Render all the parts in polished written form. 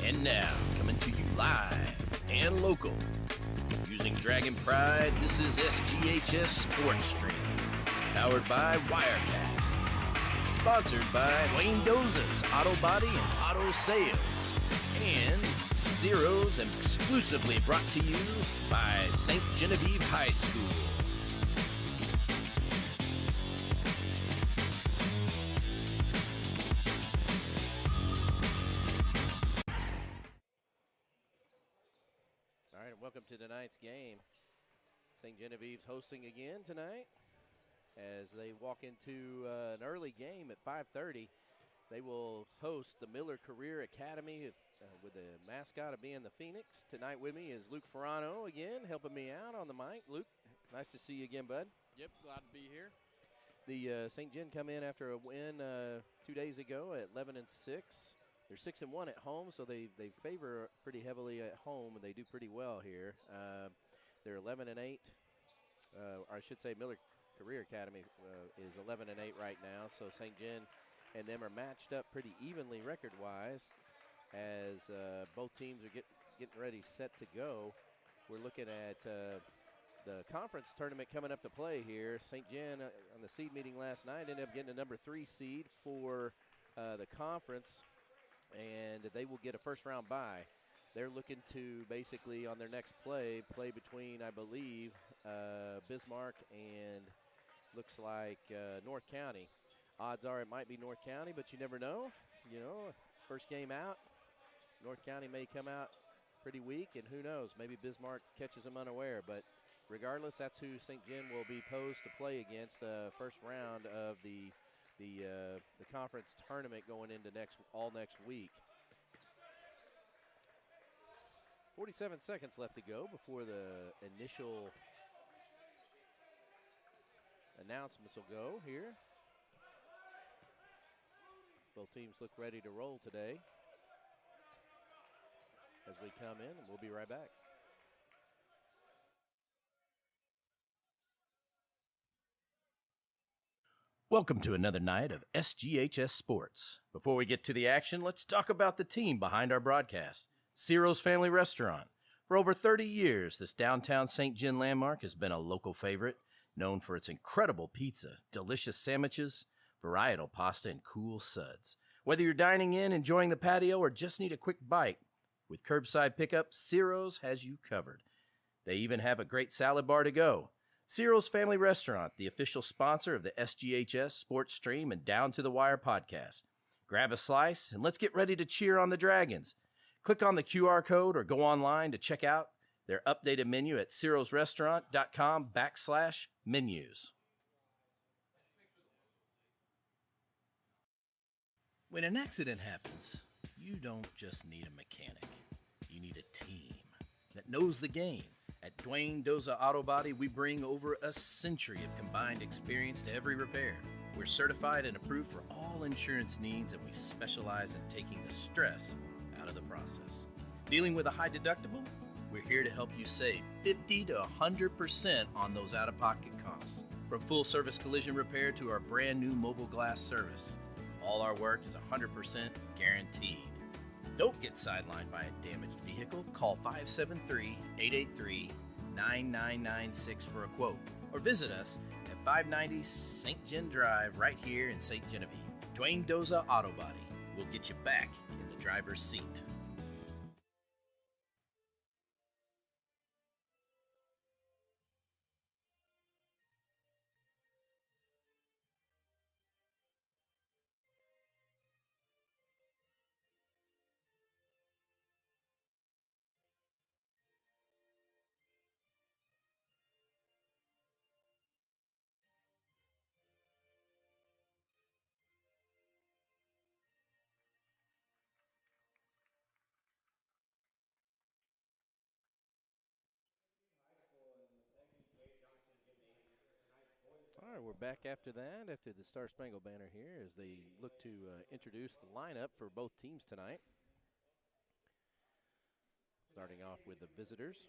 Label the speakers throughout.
Speaker 1: And now, coming to you live and local. Using Dragon Pride, this is SGHS Sports Stream. Powered by Wirecast. Sponsored by Dwayne Doza's Auto Body and Auto Sales. And Zeros, and exclusively brought to you by Ste.Genevieve High School.
Speaker 2: All right, welcome to tonight's game. St. Genevieve's hosting again tonight as they walk into an early game at 5:30. They will host the Miller Career Academy with the mascot of being the Phoenix. Tonight with me is Luke Ferrano again, helping me out on the mic. Luke, nice to see you again, bud.
Speaker 3: Yep, glad to be here.
Speaker 2: The St. Gen come in after a win 2 days ago at 11-6. They're 6-1 at home, so they favor pretty heavily at home, and they do pretty well here. They're 11-8. Or I should say Miller Career Academy is 11-8 right now, so St. Gen and them are matched up pretty evenly record-wise as both teams are getting ready, set to go. We're looking at the conference tournament coming up to play here. St. Gen on the seed meeting last night ended up getting a number 3 seed for the conference, and they will get a first-round bye. They're looking to basically on their next play between, I believe, Bismarck and looks like North County. Odds are it might be North County, but you never know. You know, first game out, North County may come out pretty weak, and who knows, maybe Bismarck catches them unaware. But regardless, that's who St. Gen will be posed to play against first round of the conference tournament going into next week. 47 seconds left to go before the initial announcements will go here. Both teams look ready to roll today as we come in, and we'll be right back.
Speaker 1: Welcome to another night of SGHS Sports. Before we get to the action, let's talk about the team behind our broadcast, Ciro's Family Restaurant. For over 30 years, this downtown St. Gen landmark has been a local favorite, known for its incredible pizza, delicious sandwiches, varietal pasta, and cool suds. Whether you're dining in, enjoying the patio, or just need a quick bite, with curbside pickup, Ciro's has you covered. They even have a great salad bar to go. Ciro's Family Restaurant, the official sponsor of the SGHS Sports Stream and Down to the Wire podcast. Grab a slice and let's get ready to cheer on the Dragons. Click on the QR code or go online to check out their updated menu at cirosrestaurant.com/menus. When an accident happens, you don't just need a mechanic. You need a team that knows the game. At Dwayne Doza Auto Body, we bring over a century of combined experience to every repair. We're certified and approved for all insurance needs, and we specialize in taking the stress out of the process. Dealing with a high deductible? We're here to help you save 50 to 100% on those out-of-pocket costs. From full-service collision repair to our brand-new mobile glass service, all our work is 100% guaranteed. Don't get sidelined by a damaged vehicle. Call 573-883-9996 for a quote, or visit us at 590 St. Gen Drive right here in St. Genevieve. Dwayne Doza Auto Body will get you back in the driver's seat.
Speaker 2: All right, we're back after that, after the Star Spangled Banner here, as they look to introduce the lineup for both teams tonight. Starting off with the visitors.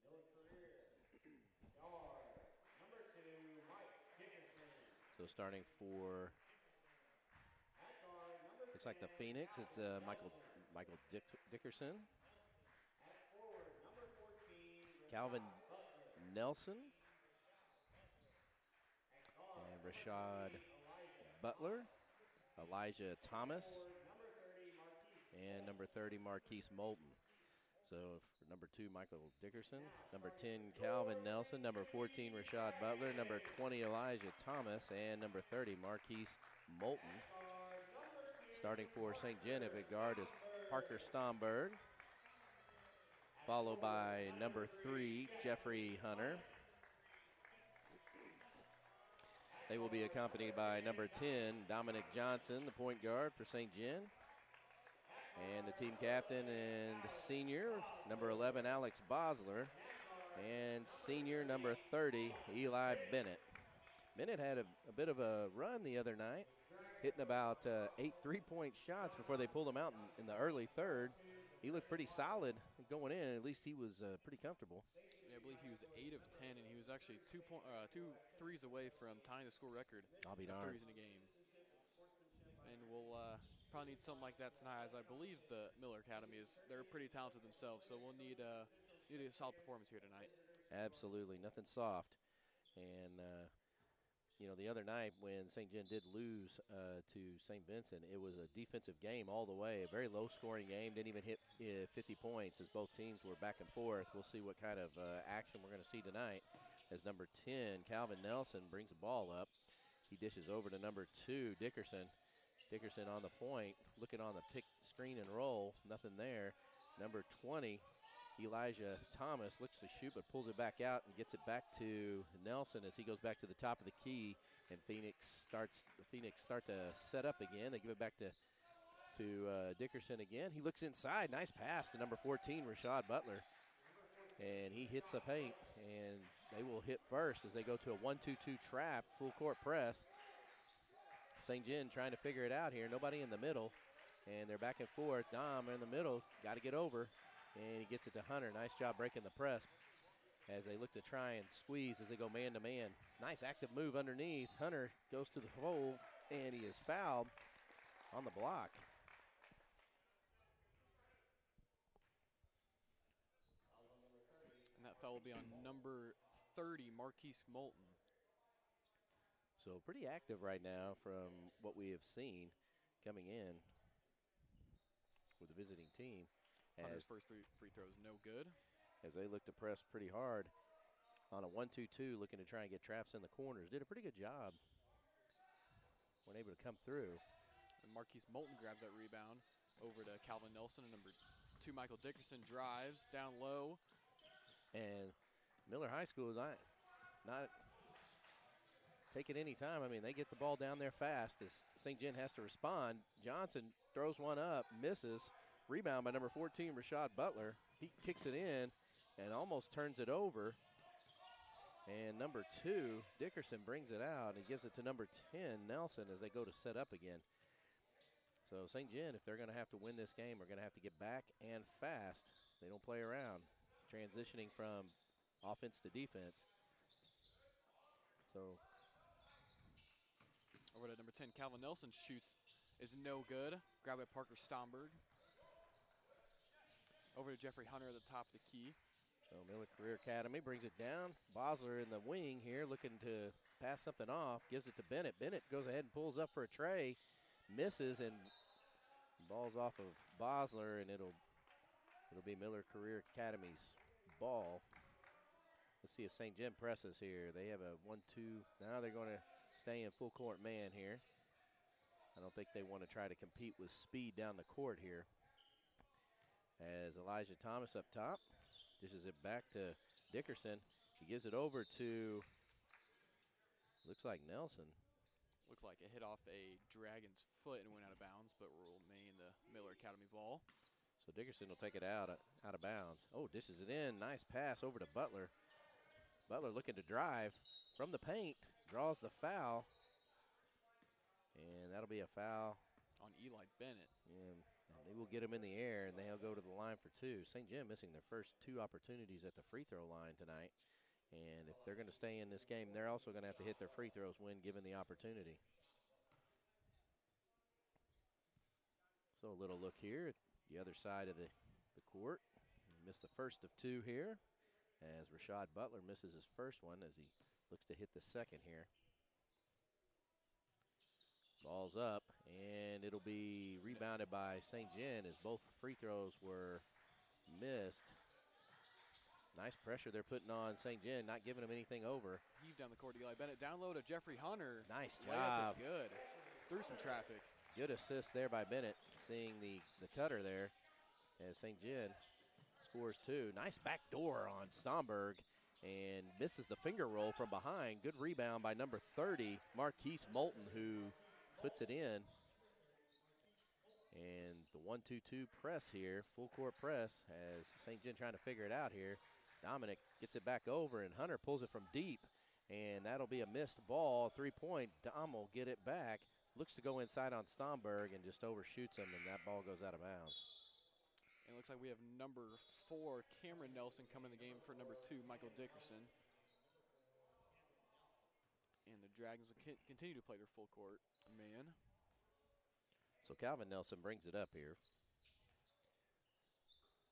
Speaker 4: Miller Career, guard, number 2, Mike.
Speaker 2: So starting for, looks like the Phoenix, it's Michael Dickerson. Calvin Nelson. And Rashad Butler. Elijah Thomas. And number 30, Marquise Moulton. So for number 2, Michael Dickerson. Number 10, Calvin Nelson. Number 14, Rashad Butler. Number 20, Elijah Thomas. And number 30, Marquise Moulton. Starting for St. Genevieve at guard is Parker Stomberg. Followed by number 3, Jeffrey Hunter. They will be accompanied by number 10, Dominic Johnson, the point guard for St. Gen. And the team captain and senior, number 11, Alex Bosler. And senior, number 30, Eli Bennett. Bennett had a bit of a run the other night, hitting about 8 3-point shots before they pulled him out in the early third. He looked pretty solid going in. At least he was pretty comfortable.
Speaker 3: Yeah, I believe he was 8 of 10, and he was actually two threes away from tying the school record
Speaker 2: I'll be
Speaker 3: of
Speaker 2: darned.
Speaker 3: threes in a game. And we'll probably need something like that tonight, as I believe the Miller Academy they're pretty talented themselves, so we'll need a solid performance here tonight.
Speaker 2: Absolutely, nothing soft. And you know, the other night when St. Gen did lose to St. Vincent, it was a defensive game all the way, a very low-scoring game, didn't even hit 50 points as both teams were back and forth. We'll see what kind of action we're going to see tonight as number 10, Calvin Nelson, brings the ball up. He dishes over to number 2, Dickerson. Dickerson on the point, looking on the pick, screen and roll, nothing there. Number 20, Elijah Thomas, looks to shoot but pulls it back out and gets it back to Nelson as he goes back to the top of the key, and the Phoenix start to set up again. They give it back to Dickerson again. He looks inside, nice pass to number 14, Rashad Butler, and he hits the paint, and they will hit first as they go to a 1-2-2 trap, full court press. St. Gen trying to figure it out here, nobody in the middle, and they're back and forth. Dom in the middle, got to get over. And he gets it to Hunter. Nice job breaking the press as they look to try and squeeze as they go man-to-man. Nice active move underneath. Hunter goes to the hole, and he is fouled on the block.
Speaker 3: And that foul will be on number 30, Marquise Moulton.
Speaker 2: So pretty active right now from what we have seen coming in with the visiting team.
Speaker 3: Hunter's first free throw is no good.
Speaker 2: As they look to press pretty hard on a 1-2-2, looking to try and get traps in the corners. Did a pretty good job. Weren't able to come through.
Speaker 3: And Marquise Moulton grabs that rebound over to Calvin Nelson, and number 2, Michael Dickerson, drives down low.
Speaker 2: And Miller High School is not taking any time. I mean, they get the ball down there fast as St. Gen has to respond. Johnson throws one up, misses. Rebound by number 14, Rashad Butler. He kicks it in and almost turns it over. And number 2, Dickerson, brings it out and gives it to number 10, Nelson, as they go to set up again. So St. Gen, if they're going to have to win this game, are going to have to get back and fast. They don't play around, transitioning from offense to defense. So
Speaker 3: over to number 10, Calvin Nelson, shoots is no good. Grabbed by Parker Stomberg. Over to Jeffrey Hunter at the top of the key.
Speaker 2: So Miller Career Academy brings it down. Bosler in the wing here looking to pass something off. Gives it to Bennett. Bennett goes ahead and pulls up for a tray. Misses and ball's off of Bosler, and it'll be Miller Career Academy's ball. Let's see if St. Gen presses here. They have a 1-2. Now they're going to stay in full court man here. I don't think they want to try to compete with speed down the court here. As Elijah Thomas up top, dishes it back to Dickerson. He gives it over to, looks like Nelson.
Speaker 3: Looked like it hit off a Dragon's foot and went out of bounds, but will remain the Miller Academy ball.
Speaker 2: So Dickerson will take it out of bounds. Oh, dishes it in. Nice pass over to Butler. Butler looking to drive from the paint, draws the foul. And that'll be a foul
Speaker 3: on Eli Bennett.
Speaker 2: And they will get him in the air, and they'll go to the line for 2. St. Gen missing their first 2 opportunities at the free throw line tonight. And if they're going to stay in this game, they're also going to have to hit their free throws when given the opportunity. So a little look here at the other side of the court. He missed the first of two here as Rashad Butler misses his first one as he looks to hit the second here. Ball's up, and it'll be rebounded by St. Gen as both free throws were missed. Nice pressure they're putting on St. Gen, not giving them anything over.
Speaker 3: Heave down the court, Eli Bennett. Down low to Jeffrey Hunter.
Speaker 2: Nice
Speaker 3: Layup
Speaker 2: job.
Speaker 3: is good. Through some traffic.
Speaker 2: Good assist there by Bennett, seeing the cutter there as St. Gen scores two. Nice backdoor on Stomberg and misses the finger roll from behind. Good rebound by number 30, Marquise Moulton, who puts it in. And the 1-2-2 press here, full court press, as St. Gen trying to figure it out here. Dominic gets it back over, and Hunter pulls it from deep, and that'll be a missed ball, 3-point. Dom will get it back, looks to go inside on Stomberg and just overshoots him, and that ball goes out of bounds.
Speaker 3: And it looks like we have number 4, Cameron Nelson, coming in the game for number 2, Michael Dickerson. And the Dragons will continue to play their full court man.
Speaker 2: So Calvin Nelson brings it up here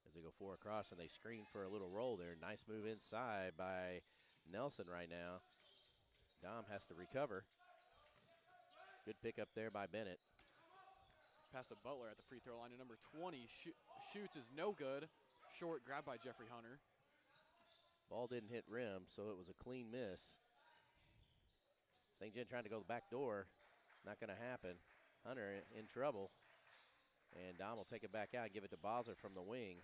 Speaker 2: as they go 4 across, and they screen for a little roll there. Nice move inside by Nelson right now. Dom has to recover. Good pick up there by Bennett.
Speaker 3: Pass to Butler at the free throw line, and number 20 shoots is no good. Short grab by Jeffrey Hunter.
Speaker 2: Ball didn't hit rim, so it was a clean miss. St. Gen trying to go the back door. Not going to happen. Hunter in trouble. And Dom will take it back out and give it to Bosler from the wing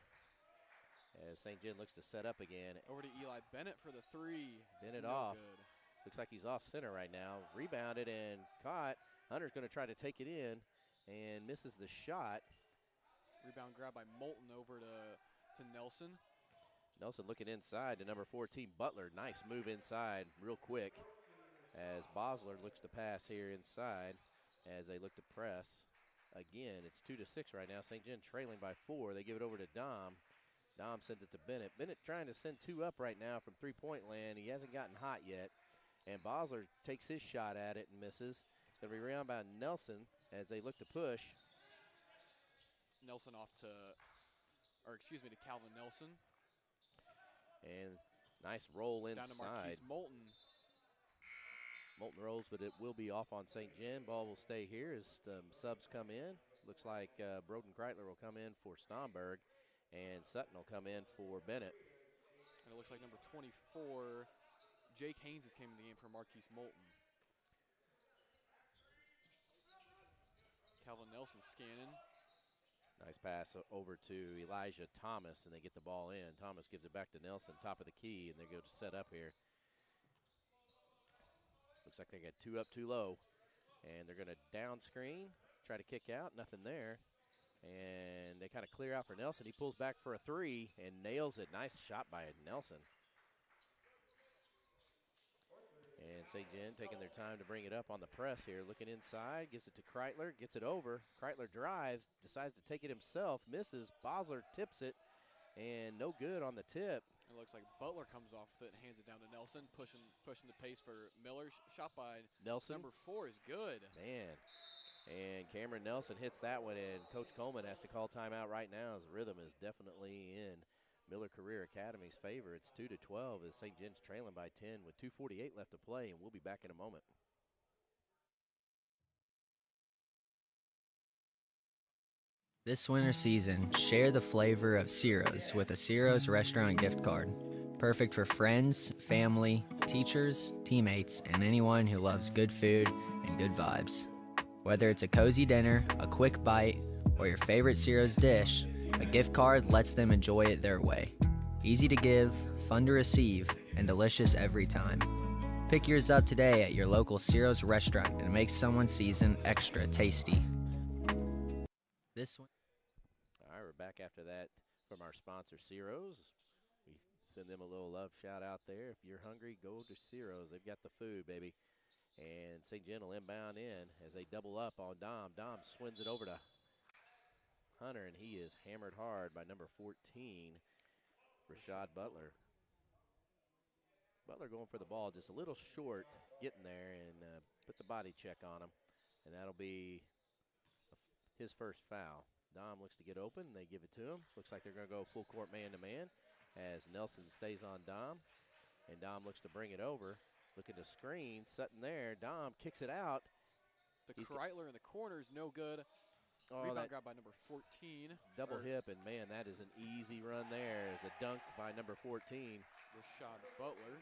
Speaker 2: as St. Gen looks to set up again.
Speaker 3: Over to Eli Bennett for the 3.
Speaker 2: Bennett
Speaker 3: no
Speaker 2: off.
Speaker 3: Good.
Speaker 2: Looks like he's off center right now. Rebounded and caught. Hunter's going to try to take it in and misses the shot.
Speaker 3: Rebound grab by Moulton over to Nelson.
Speaker 2: Nelson looking inside to number 14, Butler. Nice move inside real quick as Bosler looks to pass here inside as they look to press. Again, it's 2-6 right now. St. Gen trailing by 4. They give it over to Dom. Dom sends it to Bennett. Bennett trying to send 2 up right now from three-point land. He hasn't gotten hot yet. And Bosler takes his shot at it and misses. It's going to be rebounded by Nelson as they look to push.
Speaker 3: Nelson off to, to Calvin Nelson.
Speaker 2: And nice roll
Speaker 3: Down to
Speaker 2: inside.
Speaker 3: Marquise Moulton.
Speaker 2: Moulton rolls, but it will be off on St. Gen. Ball will stay here as subs come in. Looks like Broden Kreitler will come in for Stomberg, and Sutton will come in for Bennett.
Speaker 3: And it looks like number 24, Jake Haynes, has came in the game for Marquise Moulton. Calvin Nelson scanning.
Speaker 2: Nice pass over to Elijah Thomas, and they get the ball in. Thomas gives it back to Nelson, top of the key, and they go to set up here. Looks like they got 2 up too low, and they're going to down screen, try to kick out, nothing there. And they kind of clear out for Nelson. He pulls back for a 3 and nails it. Nice shot by Nelson. And St. Gen taking their time to bring it up on the press here. Looking inside, gives it to Kreitler, gets it over. Kreitler drives, decides to take it himself, misses. Bosler tips it, and no good on the tip.
Speaker 3: It looks like Butler comes off with it and hands it down to Nelson, pushing the pace for Miller. Shot by
Speaker 2: Nelson.
Speaker 3: Number 4 is good.
Speaker 2: Man. And Cameron Nelson hits that one, and Coach Coleman has to call timeout right now as rhythm is definitely in Miller Career Academy's favor. It's 2-12 as St. Gen's trailing by 10 with 2:48 left to play, and we'll be back in a moment.
Speaker 4: This winter season, share the flavor of Ciro's with a Ciro's restaurant gift card. Perfect for friends, family, teachers, teammates, and anyone who loves good food and good vibes. Whether it's a cozy dinner, a quick bite, or your favorite Ciro's dish, a gift card lets them enjoy it their way. Easy to give, fun to receive, and delicious every time. Pick yours up today at your local Ciro's restaurant and make someone's season extra tasty. This one.
Speaker 2: All right, we're back after that from our sponsor, Ciro's. We send them a little love shout out there. If you're hungry, go to Ciro's. They've got the food, baby. And St. Gen will inbound in as they double up on Dom. Dom swings it over to Hunter, and he is hammered hard by number 14, Rashad Butler. Butler going for the ball, just a little short getting there, and put the body check on him. And that'll be his first foul. Dom looks to get open. They give it to him. Looks like they're going to go full court man-to-man as Nelson stays on Dom. And Dom looks to bring it over. Looking to screen. Sutton there. Dom kicks it out.
Speaker 3: The Kreitler in the corner is no good.
Speaker 2: Oh,
Speaker 3: Rebound grab by number 14.
Speaker 2: Double hip, and, man, that is an easy run there. It's a dunk by number 14.
Speaker 3: Rashad Butler.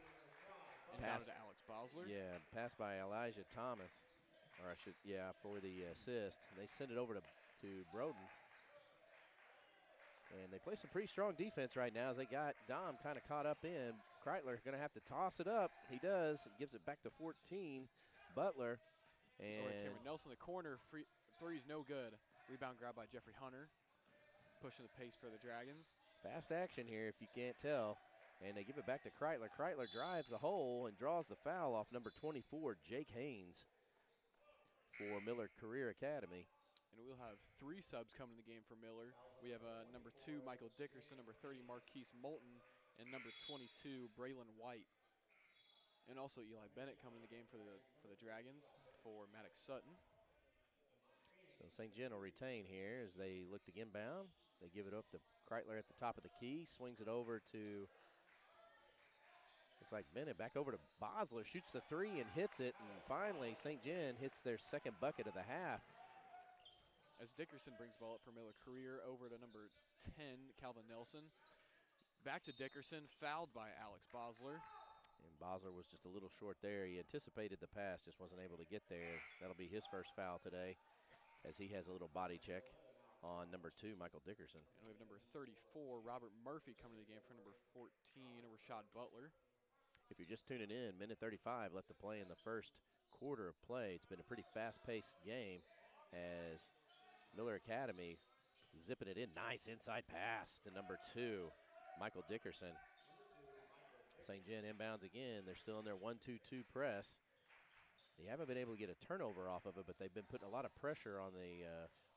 Speaker 2: Pass
Speaker 3: to Alex Bosler.
Speaker 2: Yeah, pass by Elijah Thomas. Or I should, yeah, for the assist. And they send it over to Broden. And they play some pretty strong defense right now as they got Dom kind of caught up in. Kreitler going to have to toss it up. He does. Gives it back to 14. Butler. And
Speaker 3: Cameron Nelson in the corner. Three's no good. Rebound grab by Jeffrey Hunter. Pushing the pace for the Dragons.
Speaker 2: Fast action here if you can't tell. And they give it back to Kreitler. Kreitler drives the hole and draws the foul off number 24, Jake Haynes, for Miller Career Academy.
Speaker 3: And we'll have 3 subs coming in the game for Miller. We have number 2, Michael Dickerson, number 30, Marquise Moulton, and number 22, Braylon White. And also Eli Bennett coming in the game for the Dragons for Maddox Sutton.
Speaker 2: So St. Gen will retain here as they look to inbound. They give it up to Kreitler at the top of the key, swings it over to, looks like Bennett, back over to Bosler, shoots the 3 and hits it. And finally, St. Gen hits their second bucket of the half.
Speaker 3: As Dickerson brings the ball up for Miller Career over to number 10, Calvin Nelson. Back to Dickerson, fouled by Alex Bosler.
Speaker 2: And Bosler was just a little short there. He anticipated the pass, just wasn't able to get there. That'll be his first foul today as he has a little body check on number 2, Michael Dickerson.
Speaker 3: And we have number 34, Robert Murphy, coming to the game for number 14, Rashad Butler.
Speaker 2: If you're just tuning in, minute 35 left to play in the first quarter of play. It's been a pretty fast-paced game as Miller Academy zipping it in. Nice inside pass to number 2, Michael Dickerson. St. Gen inbounds again. They're still in their 1-2-2 press. They haven't been able to get a turnover off of it, but they've been putting a lot of pressure on the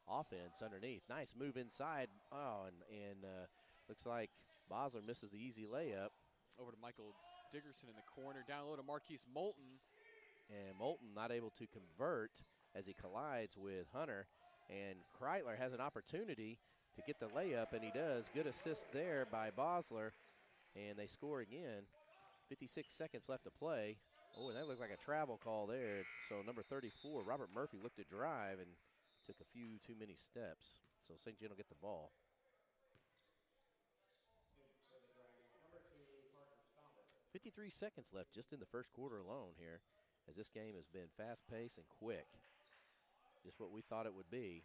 Speaker 2: offense underneath. Nice move inside. Oh, and looks like Bosler misses the easy layup.
Speaker 3: Over to Michael Dickerson in the corner. Down low to Marquise Moulton.
Speaker 2: And Moulton not able to convert as he collides with Hunter. And Kreitler has an opportunity to get the layup, and he does. Good assist there by Bosler. And they score again. 56 seconds left to play. Oh, and that looked like a travel call there. So number 34, Robert Murphy, looked to drive and took a few too many steps. So St. Gen will get the ball. 53 seconds left just in the first quarter alone here, as this game has been fast-paced and quick. Just what we thought it would be.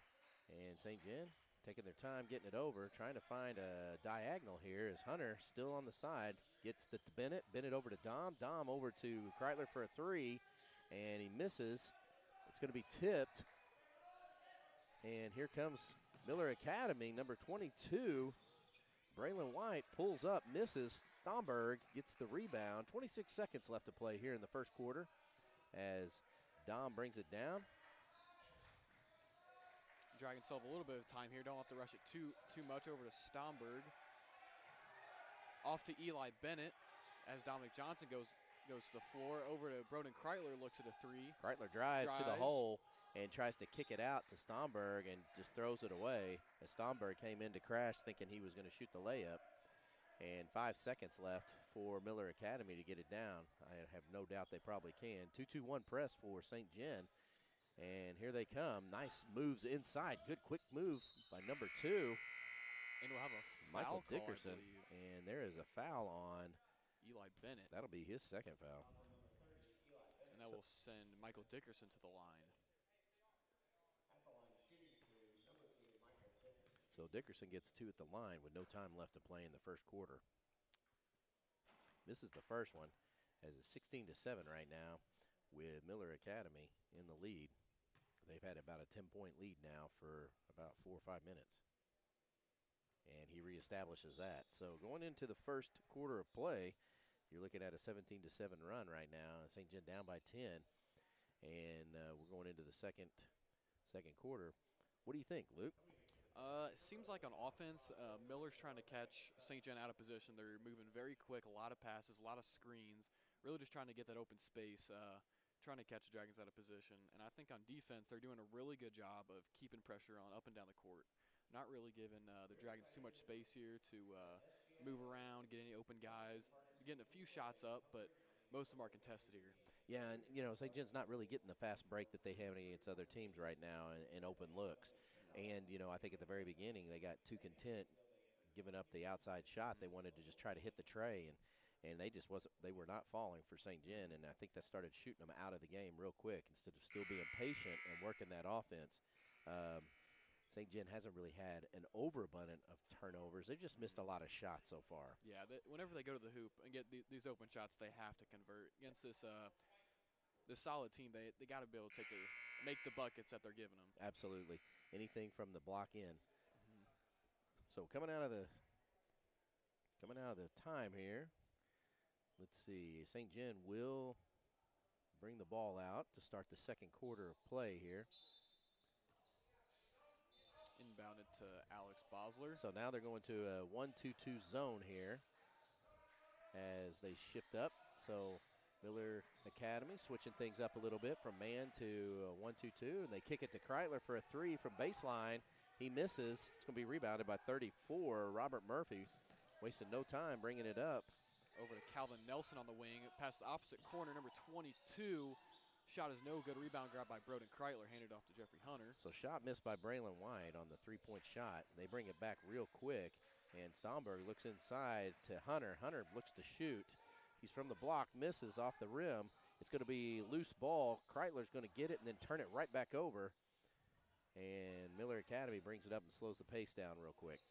Speaker 2: And St. Gen taking their time getting it over, trying to find a diagonal here as Hunter still on the side. Gets to Bennett, Bennett over to Dom, Dom over to Kreitler for a 3, and he misses. It's going to be tipped. And here comes Miller Academy, number 22, Braylon White pulls up, misses. Stomberg gets the rebound. 26 seconds left to play here in the first quarter as Dom brings it down.
Speaker 3: Dragons still have a little bit of time here. Don't have to rush it too much. Over to Stomberg. Off to Eli Bennett as Dominic Johnson goes to the floor. Over to Broden Kreitler, looks at a 3.
Speaker 2: Kreitler drives to the hole and tries to kick it out to Stomberg and just throws it away as Stomberg came in to crash thinking he was going to shoot the layup. And 5 seconds left for Miller Academy to get it down. I have no doubt they probably can. 2-2-1 press for St. Gen. And here they come. Nice moves inside. Good quick move by number 2.
Speaker 3: And we'll have a
Speaker 2: Michael
Speaker 3: foul
Speaker 2: Dickerson.
Speaker 3: call,
Speaker 2: And there is a foul on
Speaker 3: Eli Bennett.
Speaker 2: That'll be his second foul.
Speaker 3: And that will send Michael Dickerson to the line.
Speaker 2: So Dickerson gets 2 at the line with no time left to play in the first quarter. This is the first one, as it's 16-7 right now with Miller Academy in the lead. They've had about a 10-point lead now for about 4 or 5 minutes. And he reestablishes that. So going into the first quarter of play, you're looking at a 17-7 run right now. St. Gen down by 10. And we're going into the second quarter. What do you think, Luke?
Speaker 3: It seems like on offense, Miller's trying to catch St. Gen out of position. They're moving very quick, a lot of passes, a lot of screens. really just trying to get that open space, trying to catch the Dragons out of position. And I think on defense, they're doing a really good job of keeping pressure on up and down the court, not really giving the Dragons too much space here to move around, get any open guys. They're getting a few shots up, but most of them are contested here.
Speaker 2: Yeah, and, St. John's not really getting the fast break that they have against other teams right now in open looks. And, I think at the very beginning they got too content giving up the outside shot. They wanted to just try to hit the tray, and they just wasn't. They were not falling for St. John, and I think that started shooting them out of the game real quick instead of still being patient and working that offense. St. John hasn't really had an overabundance of turnovers. They've just missed a lot of shots so far.
Speaker 3: Yeah, whenever they go to the hoop and get these open shots, they have to convert against this solid team. They got to be able to make the buckets that they're giving them.
Speaker 2: Absolutely, anything from the block in. So coming out of the time here. Let's see, St. John will bring the ball out to start the second quarter of play here.
Speaker 3: Inbounded to Alex Bosler.
Speaker 2: So now they're going to a 1-2-2 zone here as they shift up. So Miller Academy switching things up a little bit from man to 1-2-2, and they kick it to Kreitler for a three from baseline. He misses. It's going to be rebounded by 34, Robert Murphy. Wasting no time bringing it up.
Speaker 3: Over to Calvin Nelson on the wing, past the opposite corner, number 22. Shot is no good. Rebound grabbed by Broden Kreitler, handed off to Jeffrey Hunter.
Speaker 2: So shot missed by Braylon White on the three-point shot. They bring it back real quick, and Stomberg looks inside to Hunter. Hunter looks to shoot. He's from the block, misses off the rim. It's going to be loose ball. Kreitler's going to get it and then turn it right back over. And Miller Academy brings it up and slows the pace down real quick.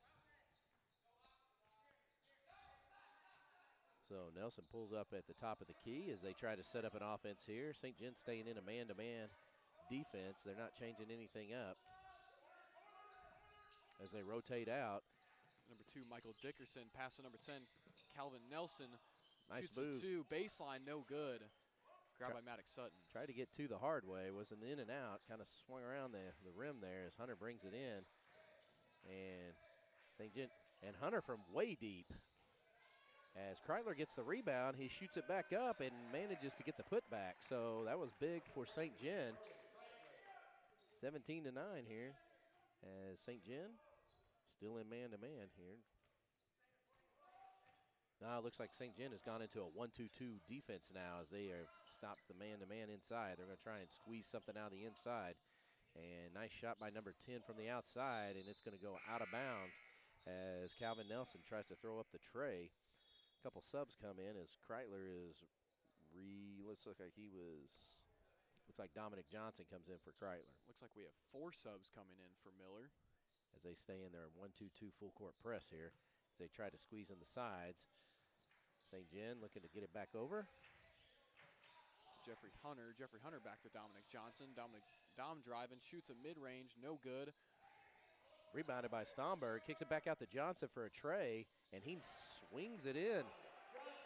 Speaker 2: So Nelson pulls up at the top of the key as they try to set up an offense here. St. John staying in a man-to-man defense. They're not changing anything up as they rotate out.
Speaker 3: Number 2, Michael Dickerson, pass to number 10, Calvin Nelson.
Speaker 2: Nice
Speaker 3: shoots
Speaker 2: move.
Speaker 3: A 2, baseline, no good. Grabbed by Maddox Sutton.
Speaker 2: Tried to get to the hard way, was an in and out, kind of swung around the rim there as Hunter brings it in. And St. John, and Hunter from way deep. As Kreitler gets the rebound, he shoots it back up and manages to get the putback. So that was big for St. John. 17-9 here as St. John still in man-to-man here. Now it looks like St. John has gone into a 1-2-2 defense now as they have stopped the man-to-man inside. They're going to try and squeeze something out of the inside. And nice shot by number 10 from the outside, and it's going to go out of bounds as Calvin Nelson tries to throw up the tray. A couple subs come in as Kreitler is looks like Dominic Johnson comes in for Kreitler.
Speaker 3: Looks like we have 4 subs coming in for Miller.
Speaker 2: As they stay in their 1-2-2 full court press here. As they try to squeeze in the sides. St. John looking to get it back over.
Speaker 3: Jeffrey Hunter back to Dominic Johnson. Dom driving, shoots a mid-range, no good.
Speaker 2: Rebounded by Stomberg, kicks it back out to Johnson for a tray, and he swings it in.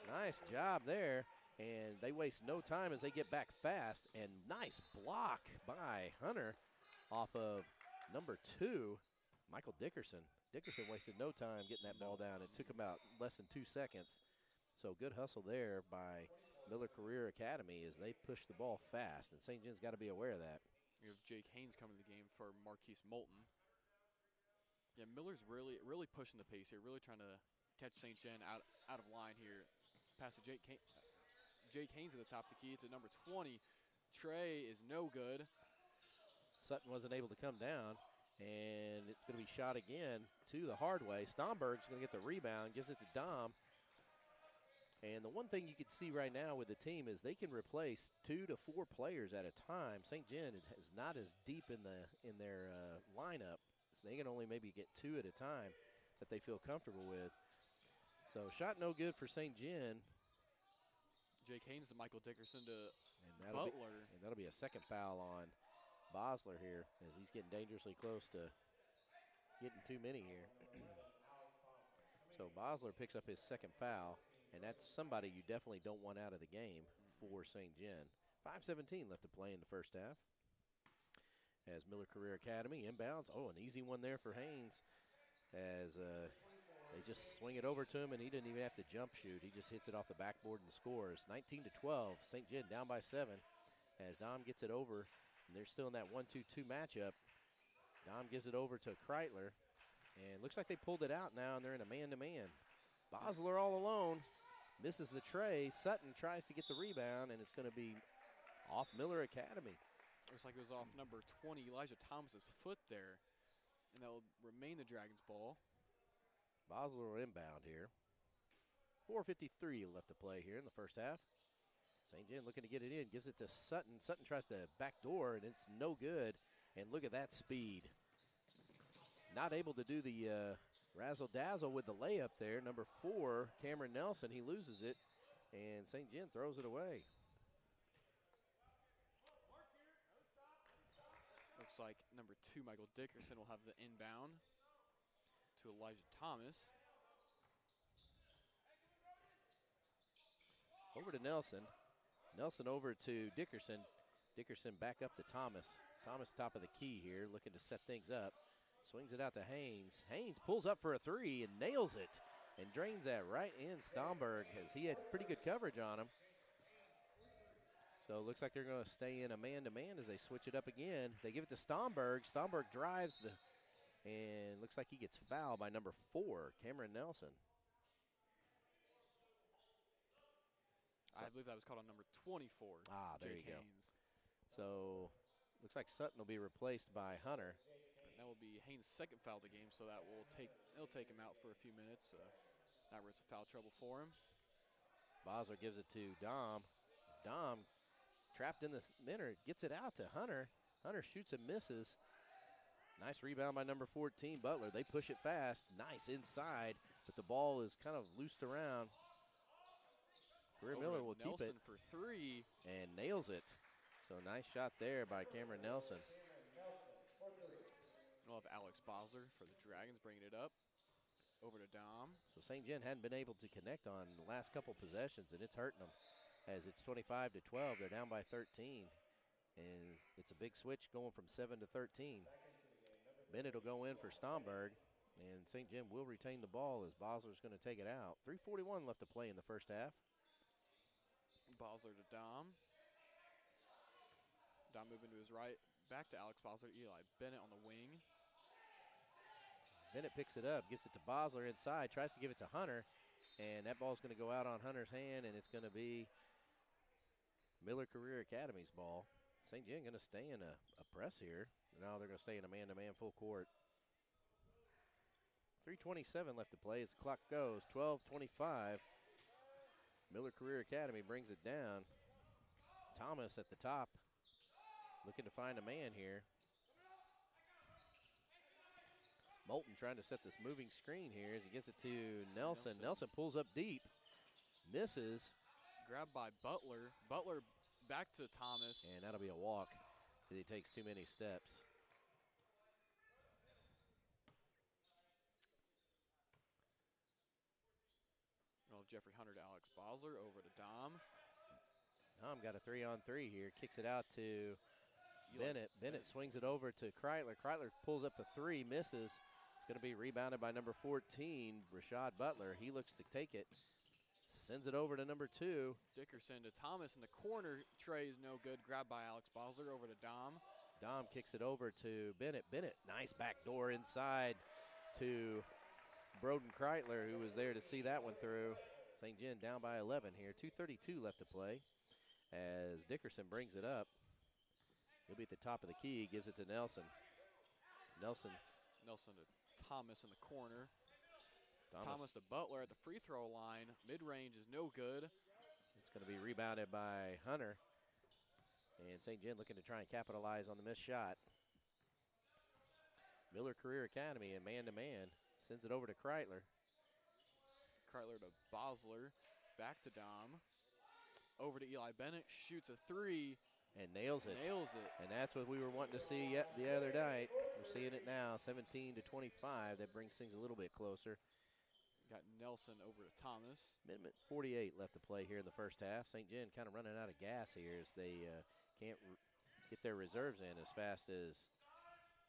Speaker 2: Nice job there, and they waste no time as they get back fast, and nice block by Hunter off of number 2, Michael Dickerson. Dickerson wasted no time getting that ball down. It took about less than 2 seconds. So good hustle there by Miller Career Academy as they push the ball fast, and St. John's got to be aware of that.
Speaker 3: We have Jake Haynes coming to the game for Marquise Moulton. Yeah, Miller's really pushing the pace here, really trying to catch St. John out of line here. Pass to Jake Haynes at the top of the key to number 20. Trey is no good.
Speaker 2: Sutton wasn't able to come down, and it's going to be shot again to the hard way. Stomberg's going to get the rebound, gives it to Dom. And the one thing you can see right now with the team is they can replace 2 to 4 players at a time. St. John is not as deep in their lineup. So they can only maybe get 2 at a time that they feel comfortable with. So shot no good for St. John.
Speaker 3: Jake Haynes to Michael Dickerson to
Speaker 2: And
Speaker 3: Butler.
Speaker 2: that'll be a second foul on Bosler here as he's getting dangerously close to getting too many here. So Bosler picks up his second foul, and that's somebody you definitely don't want out of the game for St. John. 5:17 left to play in the first half. As Miller Career Academy inbounds. Oh, an easy one there for Haynes as They just swing it over to him, and he didn't even have to jump shoot. He just hits it off the backboard and scores. 19-12, St. Gen down by 7 as Dom gets it over, and they're still in that 1-2-2 matchup. Dom gives it over to Kreitler, and looks like they pulled it out now, and they're in a man-to-man. Bosler all alone, misses the tray. Sutton tries to get the rebound, and it's going to be off Miller Academy.
Speaker 3: Looks like it was off number 20, Elijah Thomas's foot there, and that will remain the Dragons' ball.
Speaker 2: Bosler will inbound here. 4:53 left to play here in the first half. St. Gen looking to get it in, gives it to Sutton. Sutton tries to backdoor, and it's no good. And look at that speed. Not able to do the razzle-dazzle with the layup there. Number 4, Cameron Nelson, he loses it, and St. Gen throws it away.
Speaker 3: Looks like number 2, Michael Dickerson, will have the inbound to Elijah Thomas.
Speaker 2: Over to Nelson. Nelson over to Dickerson. Dickerson back up to Thomas. Thomas top of the key here, looking to set things up. Swings it out to Haynes. Haynes pulls up for a 3 and nails it and drains that right in Stomberg as he had pretty good coverage on him. So it looks like they're going to stay in a man-to-man as they switch it up again. They give it to Stomberg. Stomberg drives and looks like he gets fouled by number 4, Cameron Nelson.
Speaker 3: I believe that was called on number 24.
Speaker 2: There
Speaker 3: Jake
Speaker 2: you go.
Speaker 3: Haynes.
Speaker 2: So looks like Sutton will be replaced by Hunter.
Speaker 3: And that will be Haynes' second foul of the game, so that will it'll take him out for a few minutes. Not risk of foul trouble for him.
Speaker 2: Bosler gives it to Dom. Dom trapped in the center, gets it out to Hunter. Hunter shoots and misses. Nice rebound by number 14, Butler. They push it fast. Nice inside, but the ball is kind of loosed around. Career Miller will keep it.
Speaker 3: Nelson for 3.
Speaker 2: And nails it. So nice shot there by Cameron Nelson.
Speaker 3: We'll have Alex Bosler for the Dragons bringing it up. Over to Dom.
Speaker 2: So St. Gen hadn't been able to connect on the last couple possessions, and it's hurting them. As it's 25-12, they're down by 13. And it's a big switch going from 7 to 13. Bennett will go in for Stomberg, and St. Gen will retain the ball as Bosler's going to take it out. 3:41 left to play in the first half.
Speaker 3: Bosler to Dom. Dom moving to his right. Back to Alex Bosler. Eli Bennett on the wing.
Speaker 2: Bennett picks it up, gives it to Bosler inside, tries to give it to Hunter, and that ball's going to go out on Hunter's hand, and it's going to be Miller Career Academy's ball. St. Gen going to stay in a press here. Now they're going to stay in a man-to-man full court. 3:27 left to play as the clock goes. 12:25. Miller Career Academy brings it down. Thomas at the top, looking to find a man here. Moulton trying to set this moving screen here as he gets it to Nelson. Nelson pulls up deep, misses.
Speaker 3: Grabbed by Butler. Butler back to Thomas.
Speaker 2: And that'll be a walk as he takes too many steps.
Speaker 3: Well, Jeffrey Hunter to Alex Bosler. Over to Dom.
Speaker 2: Dom got a 3-on-3 here. Kicks it out to Bennett. Bennett swings it over to Kreitler. Kreitler pulls up the 3, misses. It's going to be rebounded by number 14, Rashad Butler. He looks to take it. Sends it over to number 2.
Speaker 3: Dickerson to Thomas in the corner. Trey is no good. Grabbed by Alex Bosler. Over to Dom.
Speaker 2: Dom kicks it over to Bennett. Bennett, nice backdoor inside to Broden Kreitler, who was there to see that one through. St. Gen down by 11 here. 2:32 left to play as Dickerson brings it up. He'll be at the top of the key. Gives it to Nelson. Nelson
Speaker 3: to Thomas in the corner. Thomas to Butler at the free throw line. Mid-range is no good.
Speaker 2: It's going to be rebounded by Hunter. And St. Gen looking to try and capitalize on the missed shot. Miller Career Academy and man-to-man. Sends it over to Kreitler.
Speaker 3: Kreitler to Bosler. Back to Dom. Over to Eli Bennett. Shoots a 3.
Speaker 2: And nails it.
Speaker 3: Nails it.
Speaker 2: And that's what we were wanting to see the other night. We're seeing it now, 17-25. That brings things a little bit closer.
Speaker 3: Got Nelson over to Thomas.
Speaker 2: Minute 48 left to play here in the first half. St. Gen kind of running out of gas here as they can't get their reserves in as fast as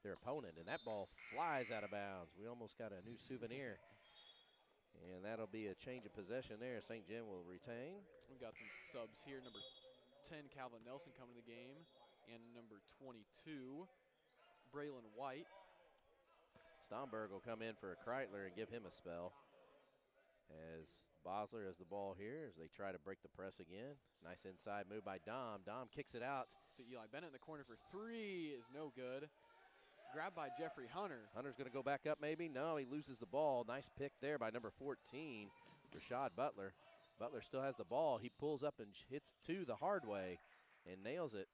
Speaker 2: their opponent. And that ball flies out of bounds. We almost got a new souvenir. And that'll be a change of possession there. St. Gen will retain.
Speaker 3: We've got some subs here. Number 10, Calvin Nelson, coming to the game. And number 22, Braylon White.
Speaker 2: Stomberg will come in for a Kreitler and give him a spell. As Bosler has the ball here as they try to break the press again. Nice inside move by Dom. Dom kicks it out
Speaker 3: To Eli Bennett in the corner for 3 is no good. Grabbed by Jeffrey Hunter.
Speaker 2: Hunter's going to go back up maybe. No, he loses the ball. Nice pick there by number 14, Rashad Butler. Butler still has the ball. He pulls up and hits 2 the hard way and nails it.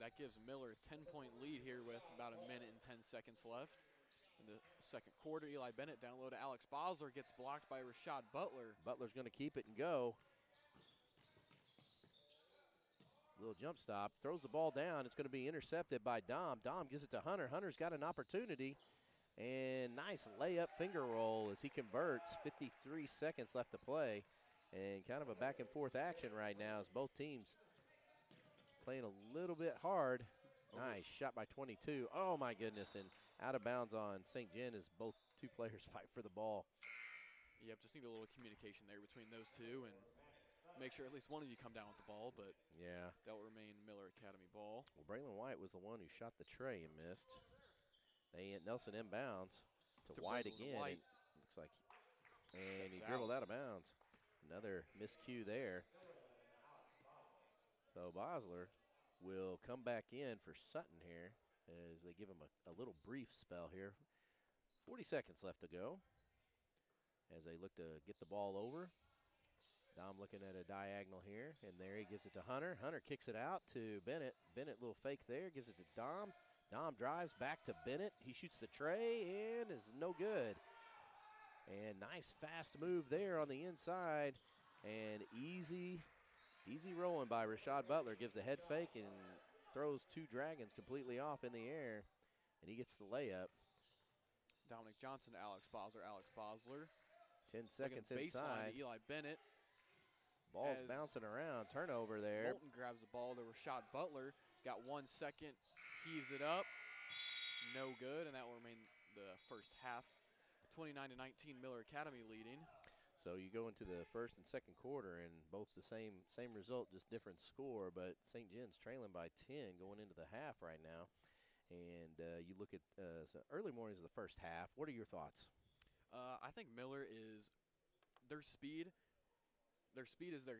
Speaker 3: That gives Miller a 10-point lead here with about a minute and 10 seconds left. In the second quarter, Eli Bennett down low to Alex Bosler, gets blocked by Rashad Butler.
Speaker 2: Butler's going to keep it and go. Little jump stop, throws the ball down. It's going to be intercepted by Dom. Dom gives it to Hunter. Hunter's got an opportunity. And nice layup finger roll as he converts. 53 seconds left to play. And kind of a back and forth action right now as both teams playing a little bit hard. Nice shot by 22. Oh my goodness, and out of bounds on St. Gen as both 2 players fight for the ball.
Speaker 3: Yep, just need a little communication there between those two and make sure at least one of you come down with the ball, but
Speaker 2: yeah,
Speaker 3: that will remain Miller Academy ball.
Speaker 2: Well, Braylon White was the one who shot the tray and missed. Nelson inbounds to White again.
Speaker 3: White.
Speaker 2: Looks like, and he dribbled out of bounds. Another miscue there. So Bosler will come back in for Sutton here as they give him a little brief spell here. 40 seconds left to go as they look to get the ball over. Dom looking at a diagonal here, and there he gives it to Hunter. Hunter kicks it out to Bennett. Bennett, little fake there, gives it to Dom. Dom drives back to Bennett. He shoots the tray and is no good. And nice fast move there on the inside. And easy rolling by Rashad Butler. Gives the head fake and throws 2 Dragons completely off in the air. And he gets the layup.
Speaker 3: Dominic Johnson to Alex Bosler. Alex Bosler.
Speaker 2: 10 seconds
Speaker 3: baseline
Speaker 2: inside.
Speaker 3: to Eli Bennett.
Speaker 2: Ball's bouncing around. Turnover there.
Speaker 3: Moulton grabs the ball to Rashad Butler. Got 1 second. Keys it up. No good, and that will remain the first half. 29-19, Miller Academy leading.
Speaker 2: So you go into the first and second quarter, and both the same result, just different score. But St. Gen's trailing by 10 going into the half right now. And you look at so early mornings of the first half. What are your thoughts?
Speaker 3: I think Miller is their speed. Their speed is their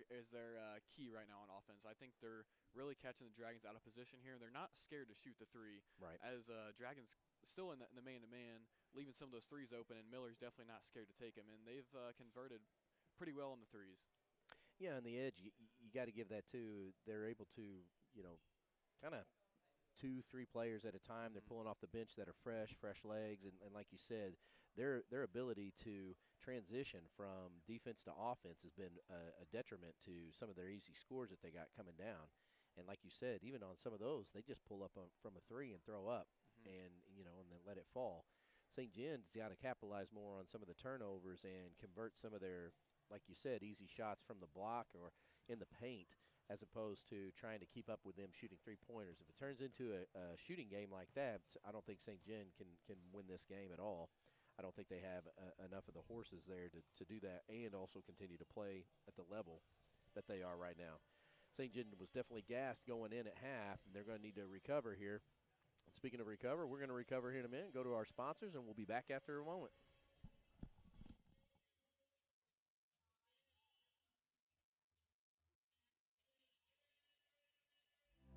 Speaker 3: key right now on offense. I think they're really catching the Dragons out of position here, and they're not scared to shoot the 3.
Speaker 2: Right.
Speaker 3: As Dragons still in the man-to-man, leaving some of those 3s open, and Miller's definitely not scared to take them, and they've converted pretty well on the 3s.
Speaker 2: Yeah, on the edge, you got to give that too. They're able to, kind of 2-3 players at a time. They're pulling off the bench that are fresh legs, and like you said, their ability to transition from defense to offense has been a detriment to some of their easy scores that they got coming down. And like you said, even on some of those, they just pull up from a 3 and throw up, and then let it fall. St. Gen's got to capitalize more on some of the turnovers and convert some of their, like you said, easy shots from the block or in the paint, as opposed to trying to keep up with them shooting 3-pointers. If it turns into a shooting game like that, I don't think St. Gen can win this game at all. I don't think they have enough of the horses there to do that and also continue to play at the level that they are right now. St. Gen was definitely gassed going in at half, and they're going to need to recover here. And speaking of recover, we're going to recover here in a minute, go to our sponsors, and we'll be back after a moment.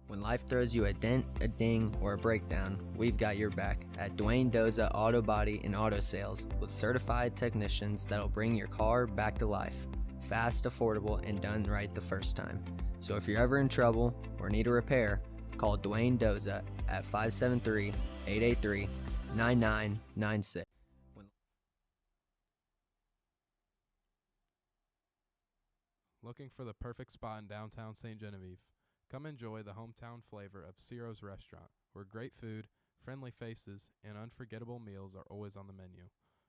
Speaker 4: When life throws you a dent, a ding, or a breakdown, we've got your back at Dwayne Doza Auto Body and Auto Sales with certified technicians that'll bring your car back to life. Fast, affordable, and done right the first time. So if you're ever in trouble or need a repair, call Dwayne Doza at 573-883-9996.
Speaker 5: Looking for the perfect spot in downtown Ste. Genevieve? Come enjoy the hometown flavor of Ciro's Restaurant, where great food, friendly faces, and unforgettable meals are always on the menu.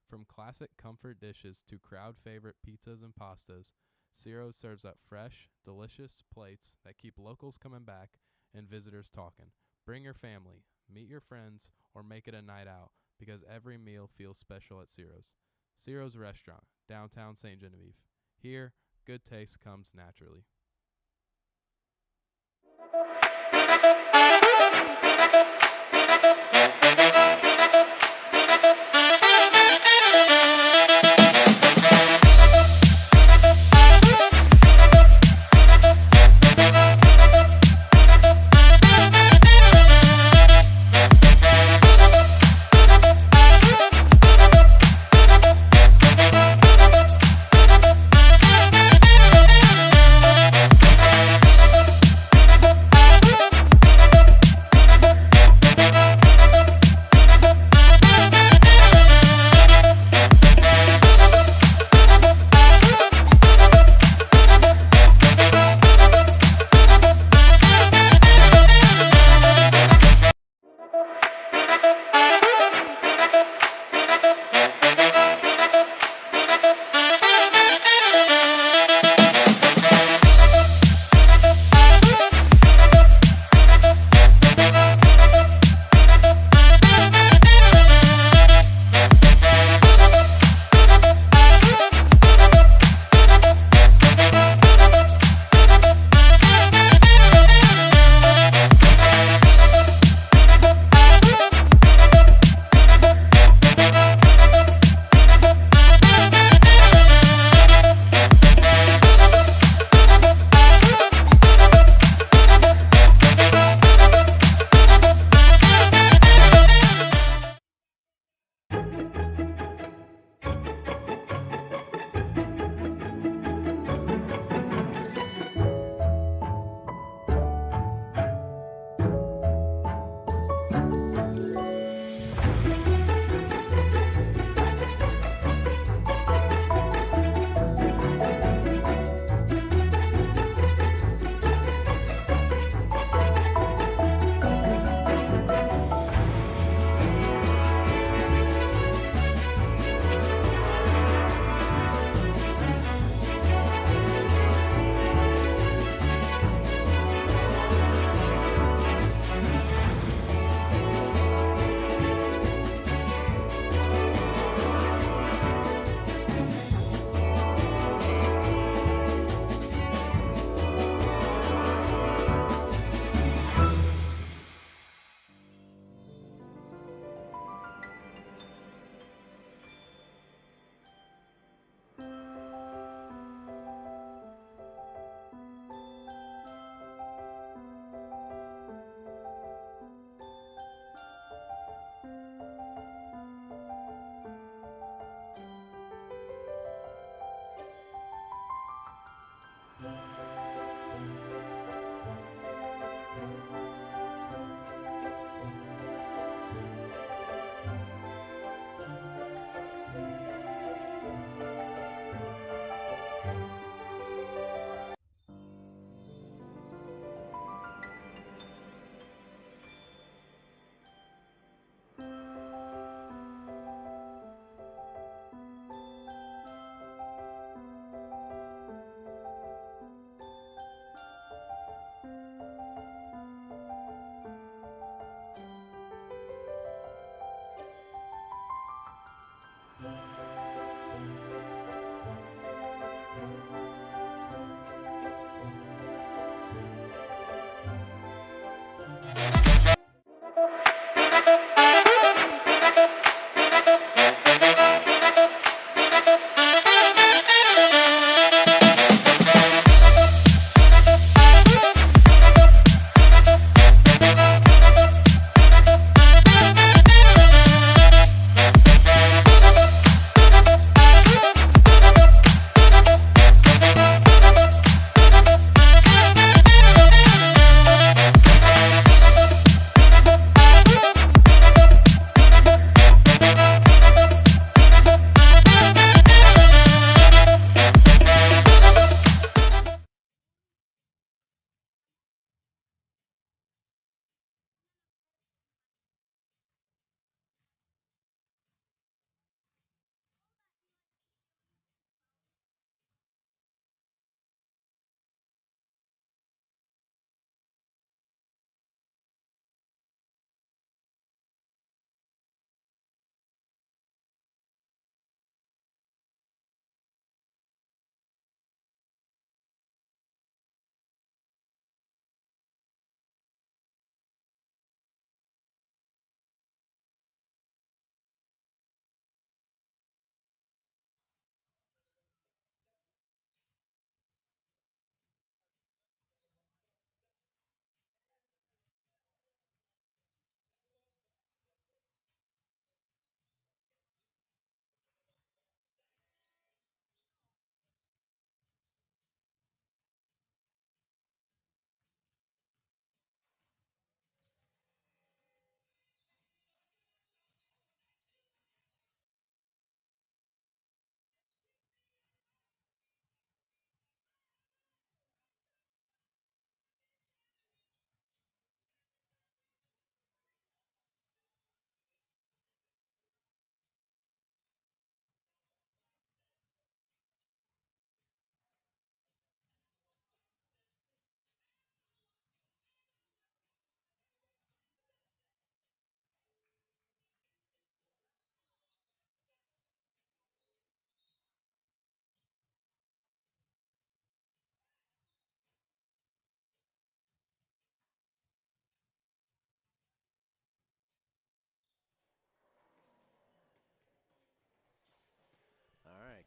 Speaker 5: From classic comfort dishes to crowd-favorite pizzas and pastas, Ciro's serves up fresh, delicious plates that keep locals coming back and visitors talking. Bring your family, meet your friends, or make it a night out because every meal feels special at Ciro's. Ciro's Restaurant, downtown St. Genevieve. Here, good taste comes naturally.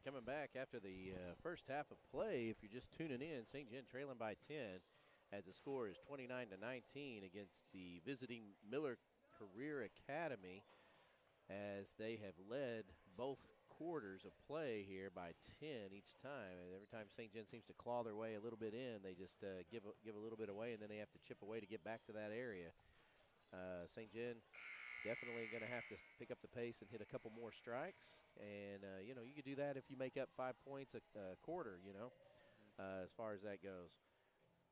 Speaker 2: coming back after the first half of play. If you're just tuning in, St. Gen trailing by 10 as the score is 29-19 against the visiting Miller Career Academy, as they have led both quarters of play here by 10 each time. And every time St. Gen seems to claw their way a little bit in, they just give a little bit away, and then they have to chip away to get back to that area. St. Gen definitely going to have to pick up the pace and hit a couple more strikes. And, you know, you could do that if you make up 5 points a quarter, you know, as far as that goes.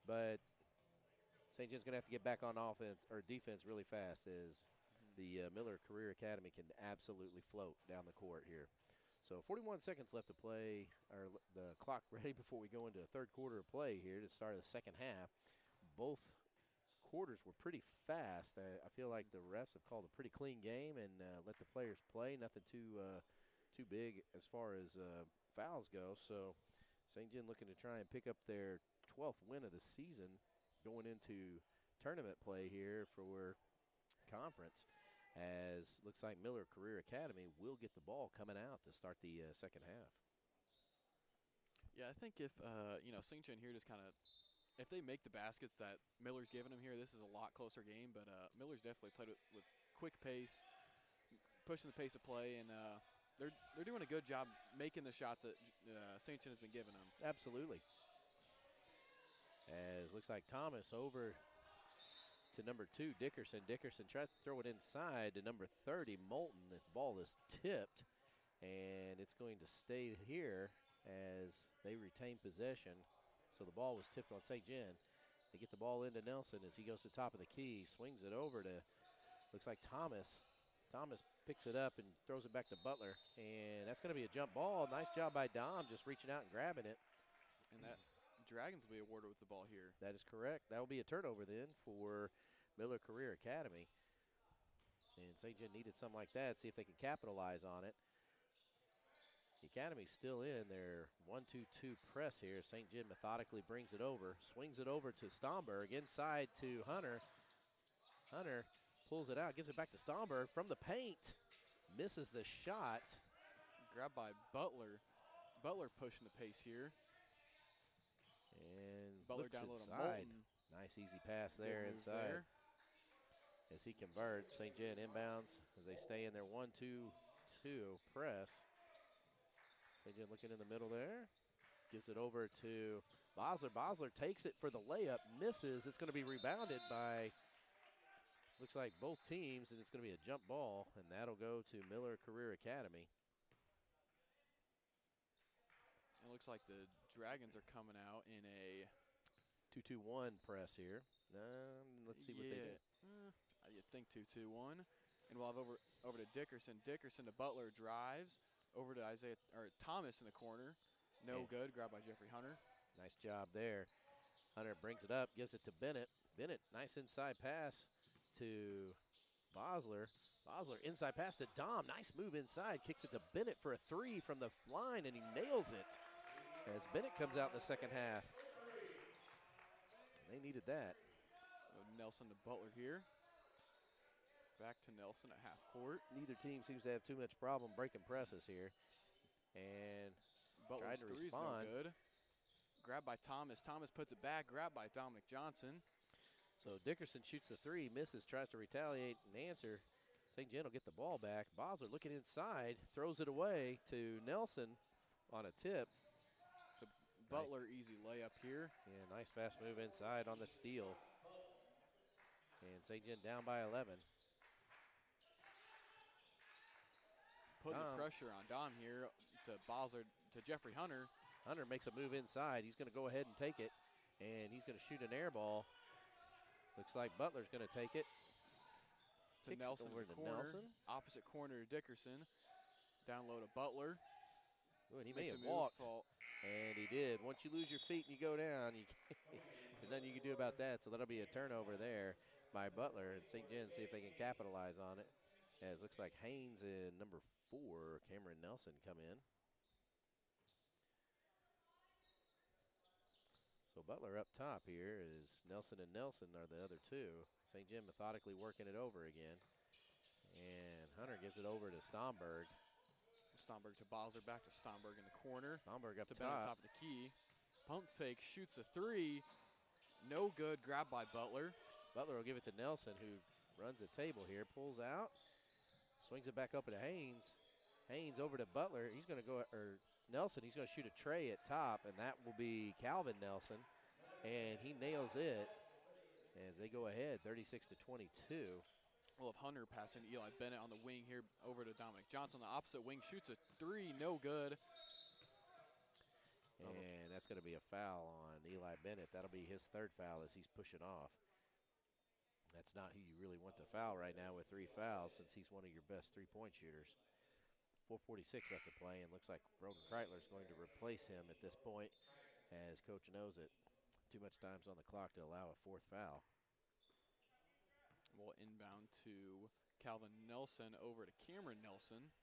Speaker 2: But St. Gen's going to have to get back on offense or defense really fast, as the Miller Career Academy can absolutely float down the court here. So 41 seconds left to play, or the clock ready before we go into the third quarter of play here to start the second half. Both quarters were pretty fast. I feel like the refs have called a pretty clean game and let the players play. Nothing too big as far as fouls go. So St. Gen looking to try and pick up their 12th win of the season going into tournament play here for conference, as looks like Miller Career Academy will get the ball coming out to start the second half.
Speaker 3: Yeah, I think if, you know, St. Gen here just kind of, if they make the baskets that Miller's giving them here, this is a lot closer game. But Miller's definitely played with quick pace, pushing the pace of play, and they're doing a good job making the shots that St. Gen has been giving them.
Speaker 2: Absolutely. As looks like Thomas over to number 2, Dickerson. Dickerson tries to throw it inside to number 30, Moulton. The ball is tipped, and it's going to stay here as they retain possession. So the ball was tipped on St. Gen. They get the ball into Nelson as he goes to the top of the key, swings it over to, looks like Thomas. Thomas picks it up and throws it back to Butler, and that's going to be a jump ball. Nice job by Dom just reaching out and grabbing it.
Speaker 3: And that Dragons will be awarded with the ball here.
Speaker 2: That is correct. That will be a turnover then for Miller Career Academy. And St. Gen needed something like that, see if they can capitalize on it. The Academy's still in their 1-2-2 press here. St. Gen methodically brings it over, swings it over to Stomberg, inside to Hunter. Hunter pulls it out, gives it back to Stomberg from the paint. Misses the shot.
Speaker 3: Grabbed by Butler. Butler pushing the pace here.
Speaker 2: And
Speaker 3: Butler
Speaker 2: looks
Speaker 3: down low to
Speaker 2: inside.
Speaker 3: Moulton.
Speaker 2: Nice easy pass there
Speaker 3: Good move
Speaker 2: inside.
Speaker 3: there.
Speaker 2: As he converts, St. Gen inbounds as they stay in their 1-2-2 press. St. Gen looking in the middle there. Gives it over to Bosler. Bosler takes it for the layup, misses. It's going to be rebounded by, looks like both teams, and it's going to be a jump ball, and that'll go to Miller Career Academy.
Speaker 3: It looks like the Dragons are coming out in a
Speaker 2: 2-2-1 press here. Let's see what they do.
Speaker 3: You think 2-2-1. And we'll have over to Dickerson. Dickerson to Butler, drives over to Thomas in the corner. No good. Grabbed by Jeffrey Hunter.
Speaker 2: Nice job there. Hunter brings it up, gives it to Bennett. Bennett, nice inside pass to Bosler. Bosler inside pass to Dom. Nice move inside. Kicks it to Bennett for a 3 from the line, and he nails it as Bennett comes out in the second half. They needed that.
Speaker 3: Nelson to Butler here. Back to Nelson at half court.
Speaker 2: Neither team seems to have too much problem breaking presses here. And
Speaker 3: Butler's
Speaker 2: tried to
Speaker 3: three's
Speaker 2: respond.
Speaker 3: no good. Grabbed by Thomas. Thomas puts it back. Grabbed by Dominic Johnson.
Speaker 2: So Dickerson shoots the 3, misses, tries to retaliate and answer. St. Gen will get the ball back. Bosler looking inside, throws it away to Nelson on a tip.
Speaker 3: Butler easy layup here.
Speaker 2: Yeah, nice fast move inside on the steal. And St. Gen down by 11.
Speaker 3: Putting the pressure on Dom here to Bosler, to Jeffrey Hunter.
Speaker 2: Hunter makes a move inside. He's going to go ahead and take it, and he's going to shoot an air ball. Looks like Butler's going to take it.
Speaker 3: To
Speaker 2: Kicks
Speaker 3: Nelson
Speaker 2: it over
Speaker 3: in the
Speaker 2: to
Speaker 3: corner.
Speaker 2: Nelson.
Speaker 3: Opposite corner to Dickerson. Down low to Butler.
Speaker 2: Ooh, and he may
Speaker 3: Makes
Speaker 2: have
Speaker 3: a move,
Speaker 2: walked,
Speaker 3: fault.
Speaker 2: and he did. Once you lose your feet and you go down, there's nothing you can do about that. So that'll be a turnover there by Butler, and St. Gen see if they can capitalize on it. As looks like Haynes and number 4, Cameron Nelson, come in. So Butler up top here is Nelson and Nelson are the other two. St. Gen methodically working it over again. And Hunter gives it over to Stomberg.
Speaker 3: Stomberg to Bosler, back to Stomberg in the corner.
Speaker 2: Stomberg up
Speaker 3: to Bennett,
Speaker 2: top.
Speaker 3: top of the key. Pump fake, shoots a three. No good, grabbed by Butler.
Speaker 2: Butler will give it to Nelson, who runs the table here, pulls out, swings it back up to Haynes. Haynes over to Butler. He's going to go, or Nelson, he's going to shoot a tray at top, and that will be Calvin Nelson. And he nails it as they go ahead, 36-22.
Speaker 3: We'll have Hunter passing to Eli Bennett on the wing here over to Dominic Johnson. On the opposite wing, shoots a three, no good.
Speaker 2: And that's going to be a foul on Eli Bennett. That'll be his third foul as he's pushing off. That's not who you really want to foul right now with 3 fouls, since he's one of your best three-point shooters. 4:46 left to play, and looks like Broden Kreitler is going to replace him at this point, as coach knows it. Too much time's on the clock to allow a 4th foul.
Speaker 3: We'll inbound to Calvin Nelson over to Cameron Nelson.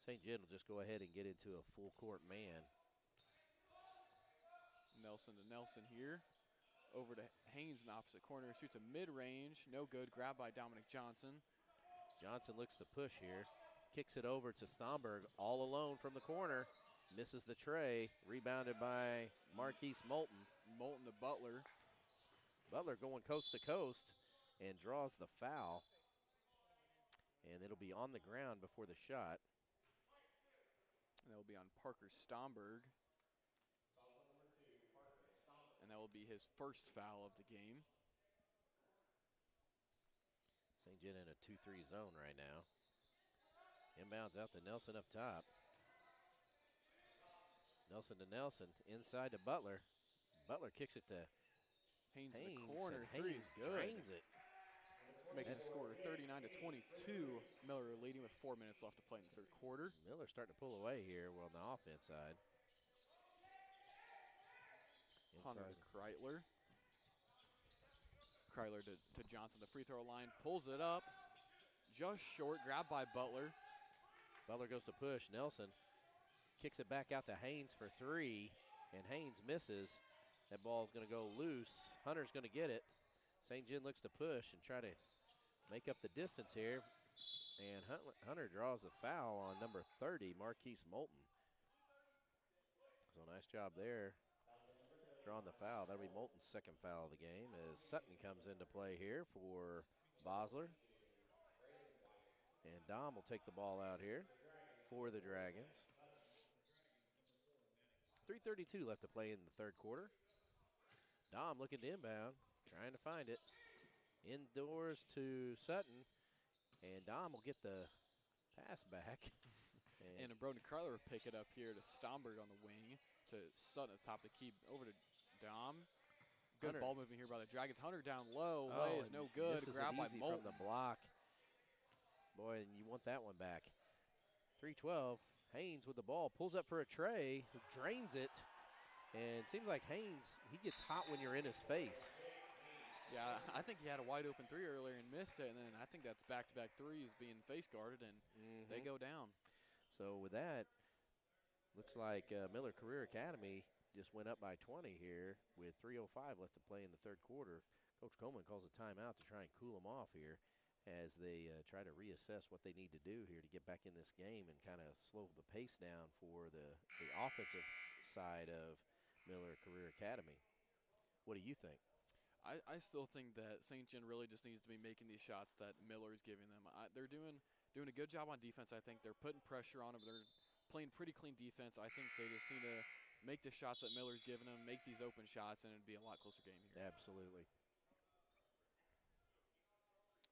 Speaker 2: St. Gen will just go ahead and get into a full court man.
Speaker 3: Nelson to Nelson here. Over to Haynes in the opposite corner. Shoots a mid-range. No good. Grabbed by Dominic Johnson.
Speaker 2: Johnson looks to push here. Kicks it over to Stomberg all alone from the corner. Misses the tray. Rebounded by Marquise Moulton.
Speaker 3: Moulton to Butler.
Speaker 2: Butler going coast to coast and draws the foul. And it'll be on the ground before the shot.
Speaker 3: And that will be on Parker Stomberg. And that will be his first foul of the game.
Speaker 2: St. Gen in a 2-3 zone right now. Inbounds out to Nelson up top. Nelson to Nelson, inside to Butler. Butler kicks it to
Speaker 3: Haynes in
Speaker 2: Haynes.
Speaker 3: the corner.
Speaker 2: And
Speaker 3: Three
Speaker 2: Haynes
Speaker 3: is good.
Speaker 2: drains it.
Speaker 3: Making the score 39-22. Miller leading with 4 minutes left to play in the third quarter.
Speaker 2: Miller starting to pull away here on the offense side.
Speaker 3: Hunter
Speaker 2: Inside.
Speaker 3: to Kreitler. Kreitler to Johnson, the free throw line. Pulls it up. Just short. Grabbed by Butler.
Speaker 2: Butler goes to push. Nelson kicks it back out to Haynes for 3, and Haynes misses. That ball's going to go loose. Hunter's going to get it. St. Gen looks to push and try to make up the distance here. And Hunter draws a foul on number 30, Marquise Moulton. So nice job there, drawing the foul. That'll be Moulton's second foul of the game as Sutton comes into play here for Bosler. And Dom will take the ball out here for the Dragons. 3:32 left to play in the third quarter. Dom looking to inbound, trying to find it. Indoors to Sutton, and Dom will get the pass back.
Speaker 3: And Broden Kreitler will pick it up here to Stomberg on the wing. To Sutton at the top of the key. Over to Dom. Good
Speaker 2: Hunter.
Speaker 3: ball moving here by the Dragons. Hunter down low.
Speaker 2: Oh,
Speaker 3: Way is
Speaker 2: and
Speaker 3: no good.
Speaker 2: misses it
Speaker 3: Grabbed by
Speaker 2: easy
Speaker 3: Moulton.
Speaker 2: from the block. Boy, and you want that one back. 3:12. Haynes with the ball, pulls up for a tray, drains it, and it seems like Haynes, he gets hot when you're in his face.
Speaker 3: Yeah, I think he had a wide open three earlier and missed it, and then I think that's back-to-back threes being face guarded, and they go down.
Speaker 2: So with that, looks like Miller Career Academy just went up by 20 here with 3:05 left to play in the third quarter. Coach Coleman calls a timeout to try and cool them off here as they try to reassess what they need to do here to get back in this game and kind of slow the pace down for the offensive side of Miller Career Academy. What do you think?
Speaker 3: I still think that St. Gen really just needs to be making these shots that Miller is giving them. They're doing a good job on defense, I think. They're putting pressure on them. They're playing pretty clean defense. I think they just need to make the shots that Miller's giving them, make these open shots, and it'd be a lot closer game here.
Speaker 2: Absolutely.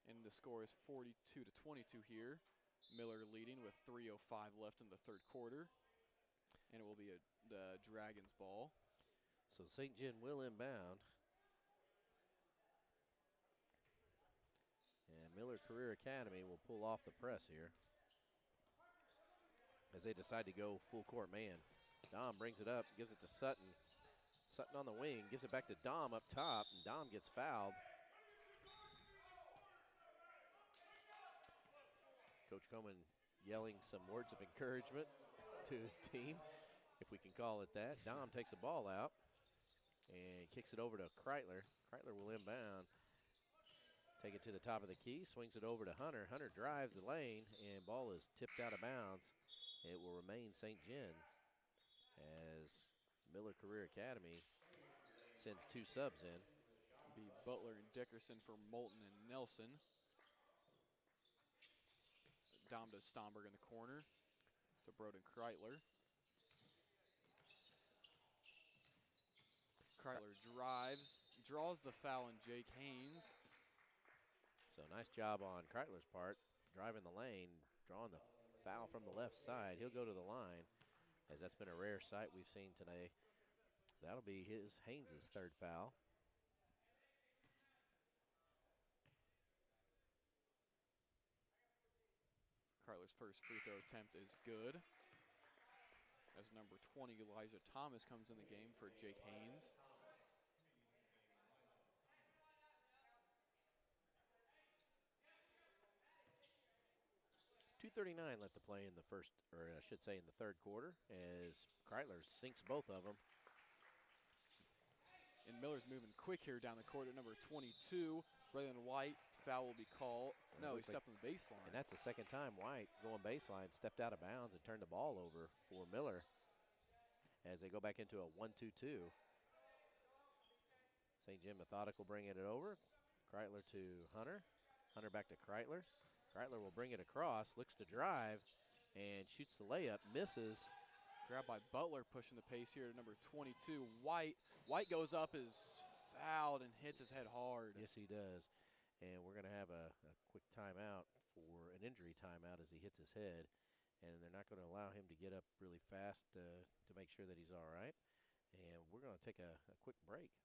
Speaker 3: And the score is 42-22 here. Miller leading with 3:05 left in the third quarter. And it will be the Dragons ball.
Speaker 2: So St. Gen will inbound. And Miller Career Academy will pull off the press here as they decide to go full court man. Dom brings it up, gives it to Sutton. Sutton on the wing, gives it back to Dom up top, and Dom gets fouled. Coach Coleman yelling some words of encouragement to his team, if we can call it that. Dom takes the ball out and kicks it over to Kreitler. Kreitler will inbound. Take it to the top of the key, swings it over to Hunter. Hunter drives the lane, and ball is tipped out of bounds. It will remain St. Gen's as Miller Career Academy sends 2 subs in.
Speaker 3: Be Butler and Dickerson for Moulton and Nelson. Dom to Stomberg in the corner to Broden Kreitler. Kreitler drives, draws the foul on Jake Haynes.
Speaker 2: So nice job on Kreitler's part, driving the lane, drawing the foul from the left side. He'll go to the line, as that's been a rare sight we've seen today. That'll be Haynes' 3rd foul.
Speaker 3: Kreitler's first free throw attempt is good. As number 20, Elijah Thomas, comes in the game for Jake Haynes.
Speaker 2: .239 left to play in the first, or I should say in the 3rd quarter, as Kreitler sinks both of them.
Speaker 3: And Miller's moving quick here down the court at number 22. Braylon White, foul will be called. No, he stepped on the baseline.
Speaker 2: And that's the 2nd time White going baseline, stepped out of bounds and turned the ball over for Miller as they go back into a 1-2-2. St. John methodical bringing it over. Kreitler to Hunter. Hunter back to Kreitler. Kreitler will bring it across, looks to drive, and shoots the layup, misses.
Speaker 3: Grabbed by Butler, pushing the pace here to number 22, White. White goes up, is fouled, and hits his head hard.
Speaker 2: Yes, he does. And we're going to have a quick timeout for an injury timeout as he hits his head. And they're not going to allow him to get up really fast to make sure that he's all right. And we're going to take a quick break.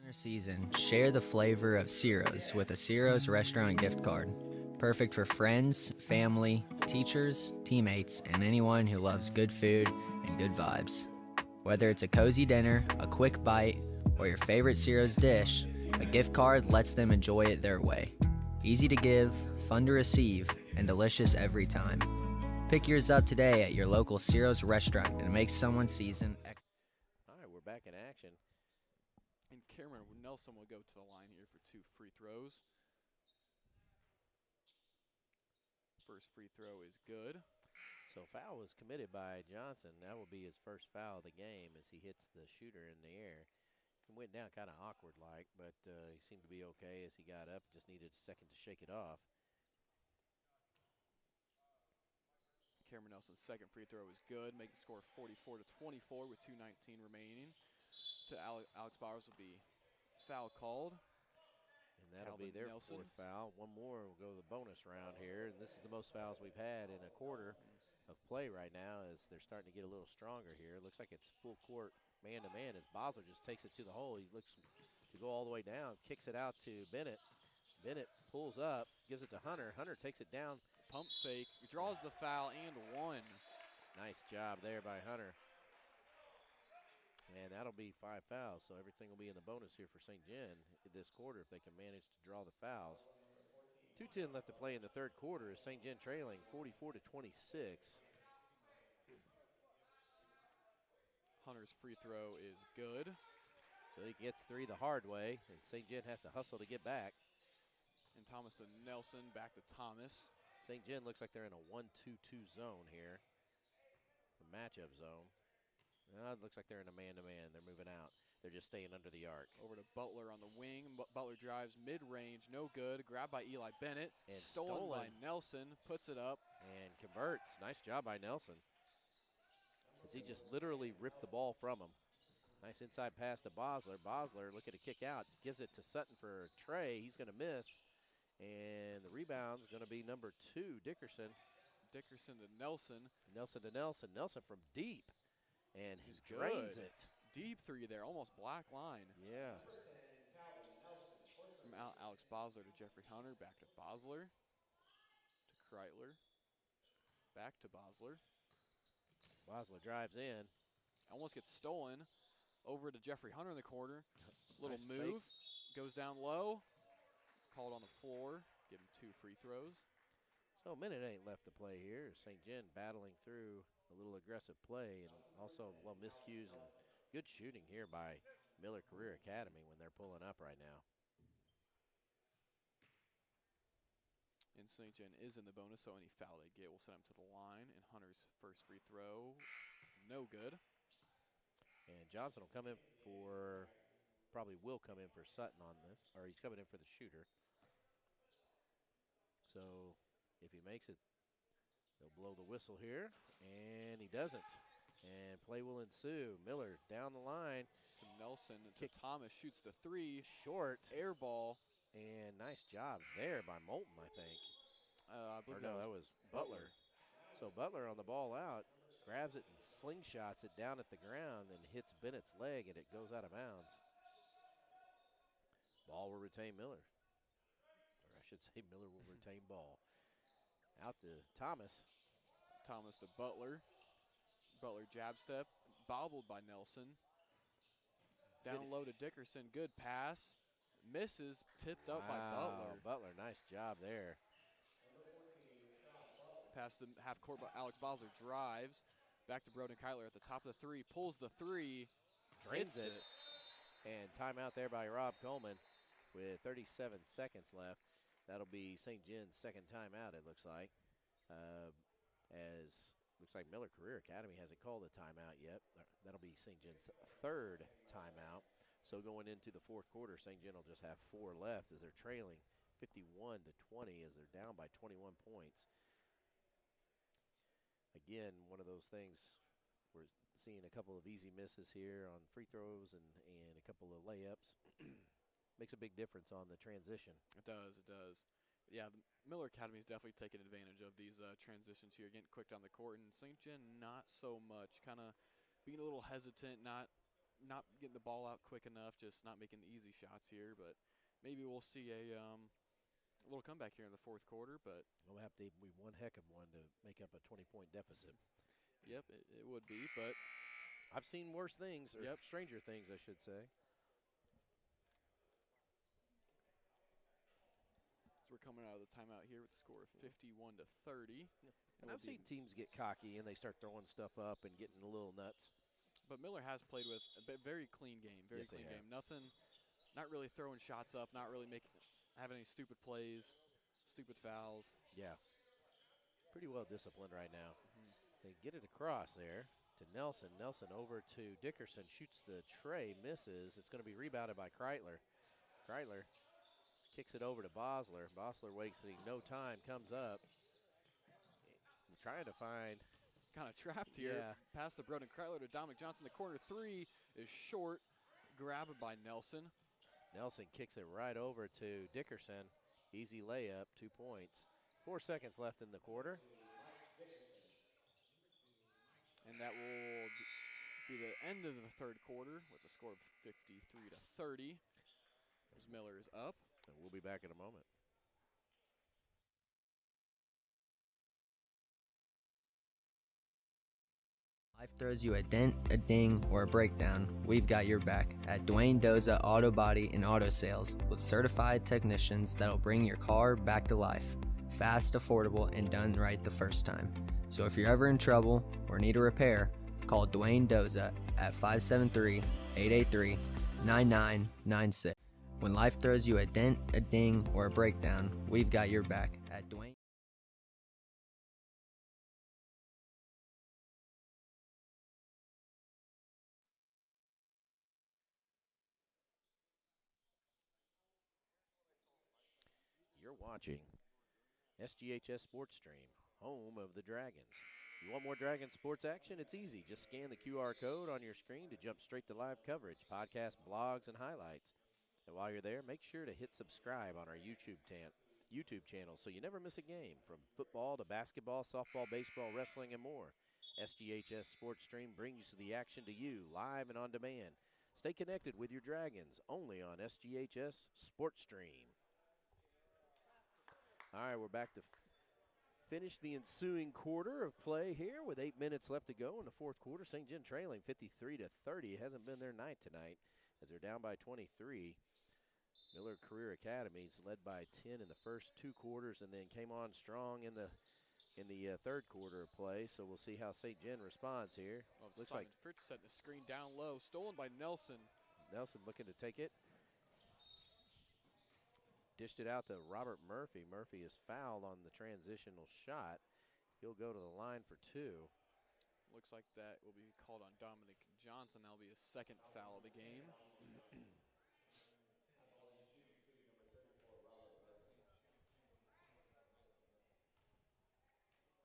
Speaker 4: Season, share the flavor of Ciro's with a Ciro's restaurant gift card. Perfect for friends, family, teachers, teammates, and anyone who loves good food and good vibes. Whether it's a cozy dinner, a quick bite, or your favorite Ciro's dish, a gift card lets them enjoy it their way. Easy to give, fun to receive, and delicious every time. Pick yours up today at your local Ciro's restaurant and make someone's season.
Speaker 2: All right, we're back in action.
Speaker 3: And Cameron Nelson will go to the line here for 2 free throws. First free throw is good.
Speaker 2: So foul was committed by Johnson. That will be his first foul of the game as he hits the shooter in the air. It went down kind of awkward-like, but he seemed to be okay as he got up. Just needed a second to shake it off.
Speaker 3: Cameron Nelson's second free throw is good, making the score 44-24 with 2:19 remaining. To Alex Bowers will be foul called.
Speaker 2: And that'll be their fourth foul. One more will go to the bonus round here. And this is the most fouls we've had in a quarter of play right now as they're starting to get a little stronger here. It looks like it's full court man-to-man as Bosler just takes it to the hole. He looks to go all the way down, kicks it out to Bennett. Bennett pulls up, gives it to Hunter. Hunter takes it down.
Speaker 3: Pump fake, draws the foul and one.
Speaker 2: Nice job there by Hunter. And that'll be 5 fouls, so everything will be in the bonus here for St. Gen this quarter if they can manage to draw the fouls. 2:10 left to play in the third quarter as St. Gen trailing 44-26.
Speaker 3: Hunter's free throw is good.
Speaker 2: So he gets 3 the hard way, and St. Gen has to hustle to get back.
Speaker 3: And Thomas to Nelson, back to Thomas.
Speaker 2: St. Gen looks like they're in a 1-2-2 zone here, a matchup zone. It looks like they're in a man-to-man. They're moving out. They're just staying under the arc.
Speaker 3: Over to Butler on the wing. Butler drives mid-range, no good. Grabbed by Eli Bennett.
Speaker 2: And
Speaker 3: stolen by Nelson. Puts it up.
Speaker 2: And converts. Nice job by Nelson. As he just literally ripped the ball from him. Nice inside pass to Bosler. Bosler looking to kick out. Gives it to Sutton for Trey. He's going to miss. And the rebound is going to be number 2, Dickerson.
Speaker 3: Dickerson to Nelson.
Speaker 2: Nelson to Nelson. Nelson from deep. And he
Speaker 3: He's
Speaker 2: drains
Speaker 3: good.
Speaker 2: it.
Speaker 3: Deep three there, almost black line.
Speaker 2: Yeah.
Speaker 3: From Alex Bosler to Jeffrey Hunter, back to Bosler, to Kreitler, back to Bosler.
Speaker 2: Bosler drives in.
Speaker 3: Almost gets stolen. Over to Jeffrey Hunter in the corner. Little
Speaker 2: Nice
Speaker 3: move, goes down low. Called on the floor, give him 2 free throws.
Speaker 2: So a minute ain't left to play here. St. Gen battling through a little aggressive play and also miscues and Good shooting here by Miller Career Academy when they're pulling up right now.
Speaker 3: And St. Gen is in the bonus, so any foul they get will send them to the line. And Hunter's first free throw, no good.
Speaker 2: And Johnson will come in for, probably will come in for Sutton on this, or he's coming in for the shooter. So if he makes it, they'll blow the whistle here, and he doesn't. And play will ensue. Miller down the line.
Speaker 3: To Nelson, to Thomas, shoots the three.
Speaker 2: Short.
Speaker 3: Air ball.
Speaker 2: And nice job there by Moulton, I think.
Speaker 3: I believe
Speaker 2: that was Butler. So Butler on the ball out, grabs it and slingshots it down at the ground and hits Bennett's leg, and it goes out of bounds. Ball will retain Miller. Or I should say Miller will retain ball. Out to Thomas.
Speaker 3: Thomas to Butler. Butler jab step, bobbled by Nelson. Down low to Dickerson, good pass. Misses, tipped up by Butler.
Speaker 2: Butler, nice job there.
Speaker 3: Past the half court, but Alex Bosler drives. Back to Broden Kyler at the top of the three, pulls the three,
Speaker 2: Drains it. And timeout there by Rob Coleman with 37 seconds left. That'll be St. Gen's second timeout, it looks like. As looks like Miller Career Academy hasn't called a timeout yet. That'll be St. Gen's third timeout. So going into the fourth quarter, St. Gen will just have 4 left as they're trailing 51-20 as they're down by 21 points. Again, one of those things, we're seeing a couple of easy misses here on free throws and a couple of layups. Makes a big difference on the transition.
Speaker 3: It does, it does. Yeah, the Miller Academy is definitely taking advantage of these transitions here, getting quick down the court, and St. Gen not so much, kind of being a little hesitant, not getting the ball out quick enough, just not making the easy shots here. But maybe we'll see a little comeback here in the fourth quarter. But
Speaker 2: we'll have to be one heck of one to make up a 20-point deficit.
Speaker 3: Yep, it would be, but
Speaker 2: I've seen worse things, or stranger things, I should say.
Speaker 3: So we're coming out of the timeout here with the score of 51-30.
Speaker 2: And I've seen teams get cocky and they start throwing stuff up and getting a little nuts.
Speaker 3: But Miller has played with a very clean game, very clean game. Nothing, not really throwing shots up, not really having any stupid plays, stupid fouls.
Speaker 2: Yeah, pretty well disciplined right now. They get it across there to Nelson. Nelson over to Dickerson, shoots the tray, misses. It's going to be rebounded by Kreitler. Kreitler kicks it over to Bosler. Bosler wasting no time, comes up. Trying to find.
Speaker 3: Kind of trapped here.
Speaker 2: Yeah.
Speaker 3: Pass to Broden Kreitler to Dominic Johnson. The corner three is short. Grabbed by Nelson.
Speaker 2: Nelson kicks it right over to Dickerson. Easy layup, 2 points. 4 seconds left in the quarter.
Speaker 3: And that will be the end of the third quarter with a score of 53-30. As Miller is up.
Speaker 2: And we'll be back in a moment.
Speaker 4: Life throws you a dent, a ding, or a breakdown, we've got your back at Dwayne Doza Auto Body and Auto Sales with certified technicians that'll bring your car back to life. Fast, affordable, and done right the first time. So if you're ever in trouble or need a repair, call Dwayne Doza at 573-883-9996. When life throws you a dent, a ding, or a breakdown, we've got your back at Dwayne.
Speaker 2: You're watching SGHS Sports Stream, home of the Dragons. You want more Dragon sports action? It's easy. Just scan the QR code on your screen to jump straight to live coverage, podcasts, blogs, and highlights. And while you're there, make sure to hit subscribe on our YouTube channel so you never miss a game, from football to basketball, softball, baseball, wrestling, and more. SGHS Sports Stream brings the action to you live and on demand. Stay connected with your Dragons only on SGHS Sports Stream. All right, we're back to finish the ensuing quarter of play here with 8 minutes left to go in the fourth quarter. St. Gen trailing 53-30. It hasn't been their night tonight as they're down by 23. Miller Career Academy's led by 10 in the first 2 quarters and then came on strong in the in the third quarter of play, so we'll see how St. Gen responds here.
Speaker 3: Well,
Speaker 2: Looks
Speaker 3: Simon
Speaker 2: like
Speaker 3: Fritz setting the screen down low, stolen by Nelson.
Speaker 2: Nelson looking to take it. Dished it out to Robert Murphy. Murphy is fouled on the transitional shot. He'll go to the line for 2.
Speaker 3: Looks like that will be called on Dominic Johnson. That'll be his second foul of the game.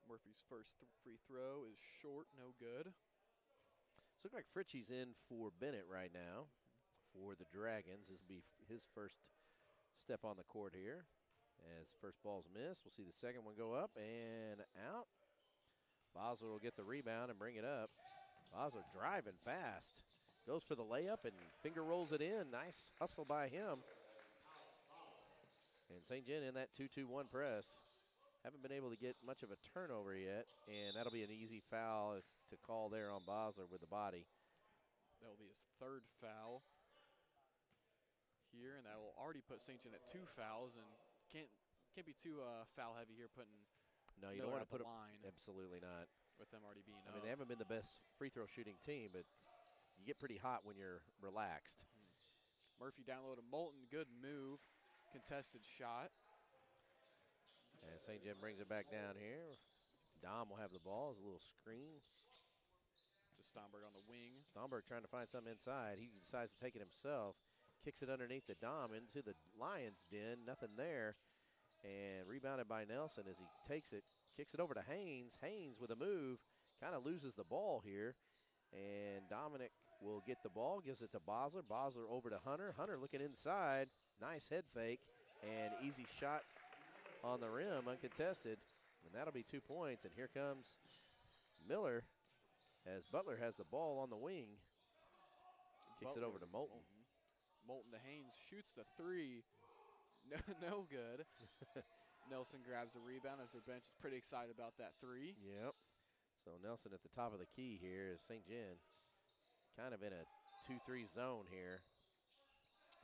Speaker 3: Murphy's first free throw is short, no good.
Speaker 2: So it looks like Fritchie's in for Bennett right now for the Dragons. This will be his first step on the court here. As the first ball's missed, we'll see the second one go up and out. Bosler will get the rebound and bring it up. Bosler driving fast. Goes for the layup and finger rolls it in. Nice hustle by him. And St. Gen in that 2-2-1 press. Haven't been able to get much of a turnover yet, and that'll be an easy foul to call there on Bosler with the body.
Speaker 3: That will be his third foul here, and that will already put St. Gen at 2 fouls, and can't be too foul heavy here, putting
Speaker 2: No, you
Speaker 3: Miller
Speaker 2: don't want
Speaker 3: at
Speaker 2: to put
Speaker 3: the
Speaker 2: him.
Speaker 3: line
Speaker 2: Absolutely not.
Speaker 3: with them already being
Speaker 2: I mean,
Speaker 3: up.
Speaker 2: they haven't been the best free throw shooting team, but you get pretty hot when you're relaxed.
Speaker 3: Murphy down low to Moulton, good move, contested shot.
Speaker 2: And St. Gen brings it back down here. Dom will have the ball as a little screen.
Speaker 3: To Stomberg on the wing.
Speaker 2: Stomberg trying to find something inside. He decides to take it himself. Kicks it underneath the Dom into the Lions' den. Nothing there. And rebounded by Nelson as he takes it. Kicks it over to Haynes. Haynes with a move. Kind of loses the ball here. And Dominic will get the ball. Gives it to Bosler. Bosler over to Hunter. Hunter looking inside. Nice head fake. And easy shot on the rim, uncontested. And that'll be 2 points. And here comes Miller as Butler has the ball on the wing. Kicks it over to Moulton.
Speaker 3: Moulton to Haynes, shoots the 3. No good. Nelson grabs the rebound as their bench is pretty excited about that 3.
Speaker 2: Yep. So Nelson at the top of the key here is St. Gen. Kind of in a 2-3 zone here.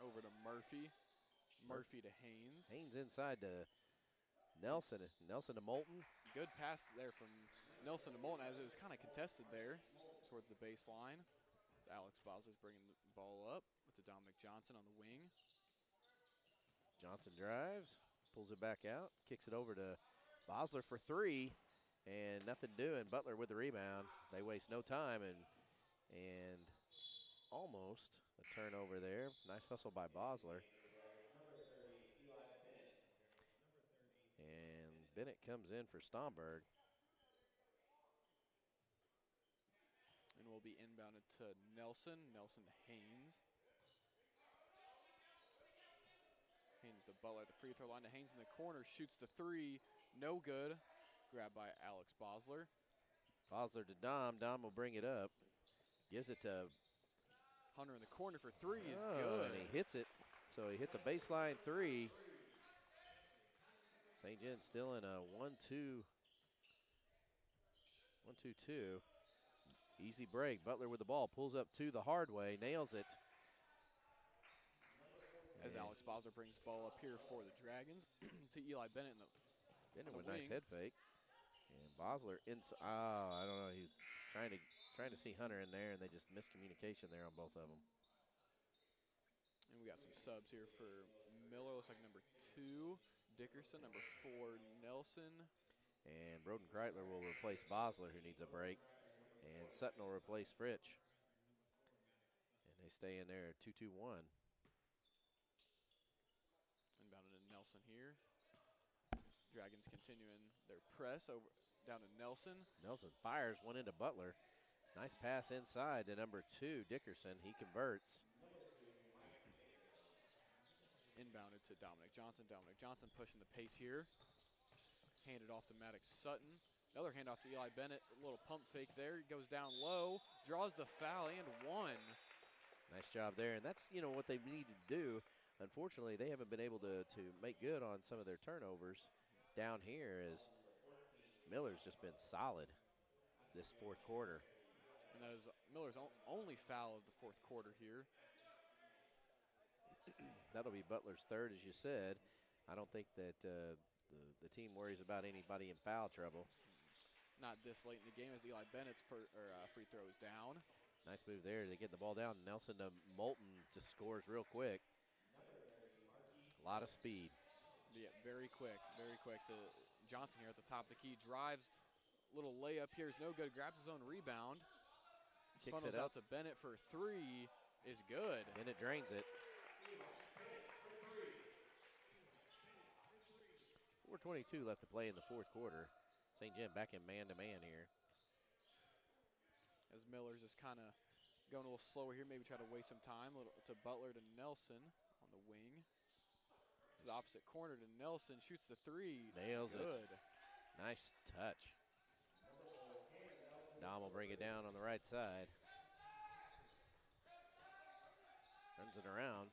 Speaker 3: Over to Murphy. Murphy to Haynes.
Speaker 2: Haynes inside to Nelson. Nelson to Moulton.
Speaker 3: Good pass there from Nelson to Moulton as it was kind of contested there towards the baseline. So Alex Bosler's bringing the ball up to Dominic Johnson on the wing.
Speaker 2: Johnson drives, pulls it back out, kicks it over to Bosler for 3, and nothing doing. Butler with the rebound. They waste no time and almost a turnover there. Nice hustle by Bosler. And Bennett comes in for Stomberg.
Speaker 3: And will be inbounded to Nelson. Nelson to Haynes. Haynes to Butler at the free throw line to Haynes in the corner. Shoots the 3. No good. Grabbed by Alex Bosler.
Speaker 2: Bosler to Dom. Dom will bring it up. Gives it to
Speaker 3: Hunter in the corner for 3 is
Speaker 2: Oh,
Speaker 3: good.
Speaker 2: and he hits it. So he hits a baseline 3. St. Gen still in a 1-2. 1-2-2. Easy break. Butler with the ball. Pulls up 2 the hard way. Nails it.
Speaker 3: As
Speaker 2: And
Speaker 3: Alex Bosler brings the ball up here for the Dragons to Eli Bennett in the
Speaker 2: Bennett
Speaker 3: on
Speaker 2: with
Speaker 3: the
Speaker 2: a nice
Speaker 3: wing.
Speaker 2: head fake. And Bosler inside. Oh, I don't know. He's trying to see Hunter in there, and they just miscommunication there on both of them.
Speaker 3: And we got some subs here for Miller. Looks like number 2, Dickerson. Number 4, Nelson.
Speaker 2: And Broden Kreitler will replace Bosler, who needs a break. And Sutton will replace Fritch. And they stay in there at 2-2-1.
Speaker 3: Inbounded to Nelson here. Dragons continuing their press over down to Nelson.
Speaker 2: Nelson fires one into Butler. Nice pass inside to number 2, Dickerson. He converts.
Speaker 3: Inbounded to Dominic Johnson. Dominic Johnson pushing the pace here. Handed off to Maddox Sutton. Another handoff to Eli Bennett. A little pump fake there. He goes down low. Draws the foul and 1.
Speaker 2: Nice job there. And that's, what they need to do. Unfortunately, they haven't been able to make good on some of their turnovers down here as Miller's just been solid this fourth quarter.
Speaker 3: And that is Miller's only foul of the fourth quarter here.
Speaker 2: That'll be Butler's third, as you said. I don't think that the team worries about anybody in foul trouble.
Speaker 3: Not this late in the game as Eli Bennett's free throw is down.
Speaker 2: Nice move there. They get the ball down. Nelson to Moulton just scores real quick. A lot of speed.
Speaker 3: Yeah, very quick to Johnson here at the top of the key. Drives, little layup here is no good. Grabs his own rebound.
Speaker 2: Kicks
Speaker 3: Funnels
Speaker 2: it up
Speaker 3: out to Bennett for three. Is good.
Speaker 2: And it drains it. 4:22 left to play in the fourth quarter. St. Gen back in man-to-man here.
Speaker 3: As Miller's just kind of going a little slower here, maybe try to waste some time. To Butler to Nelson on the wing. To the opposite corner to Nelson, shoots the three.
Speaker 2: Nails
Speaker 3: good.
Speaker 2: it. Nice touch. Dom will bring it down on the right side. Runs it around.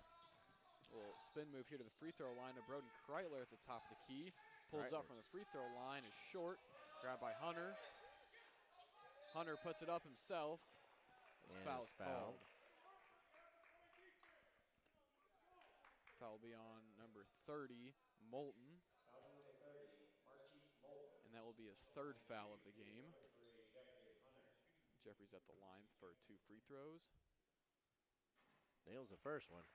Speaker 3: A little spin move here to the free throw line to Broden Kreitler at the top of the key. Pulls up from the free throw line, is short. Grabbed by Hunter. Hunter puts it up himself. Foul's called. Foul will be on number 30, Moulton. And that will be his third foul of the game. Jeffrey's at the line for 2 free throws.
Speaker 2: Nails the first one.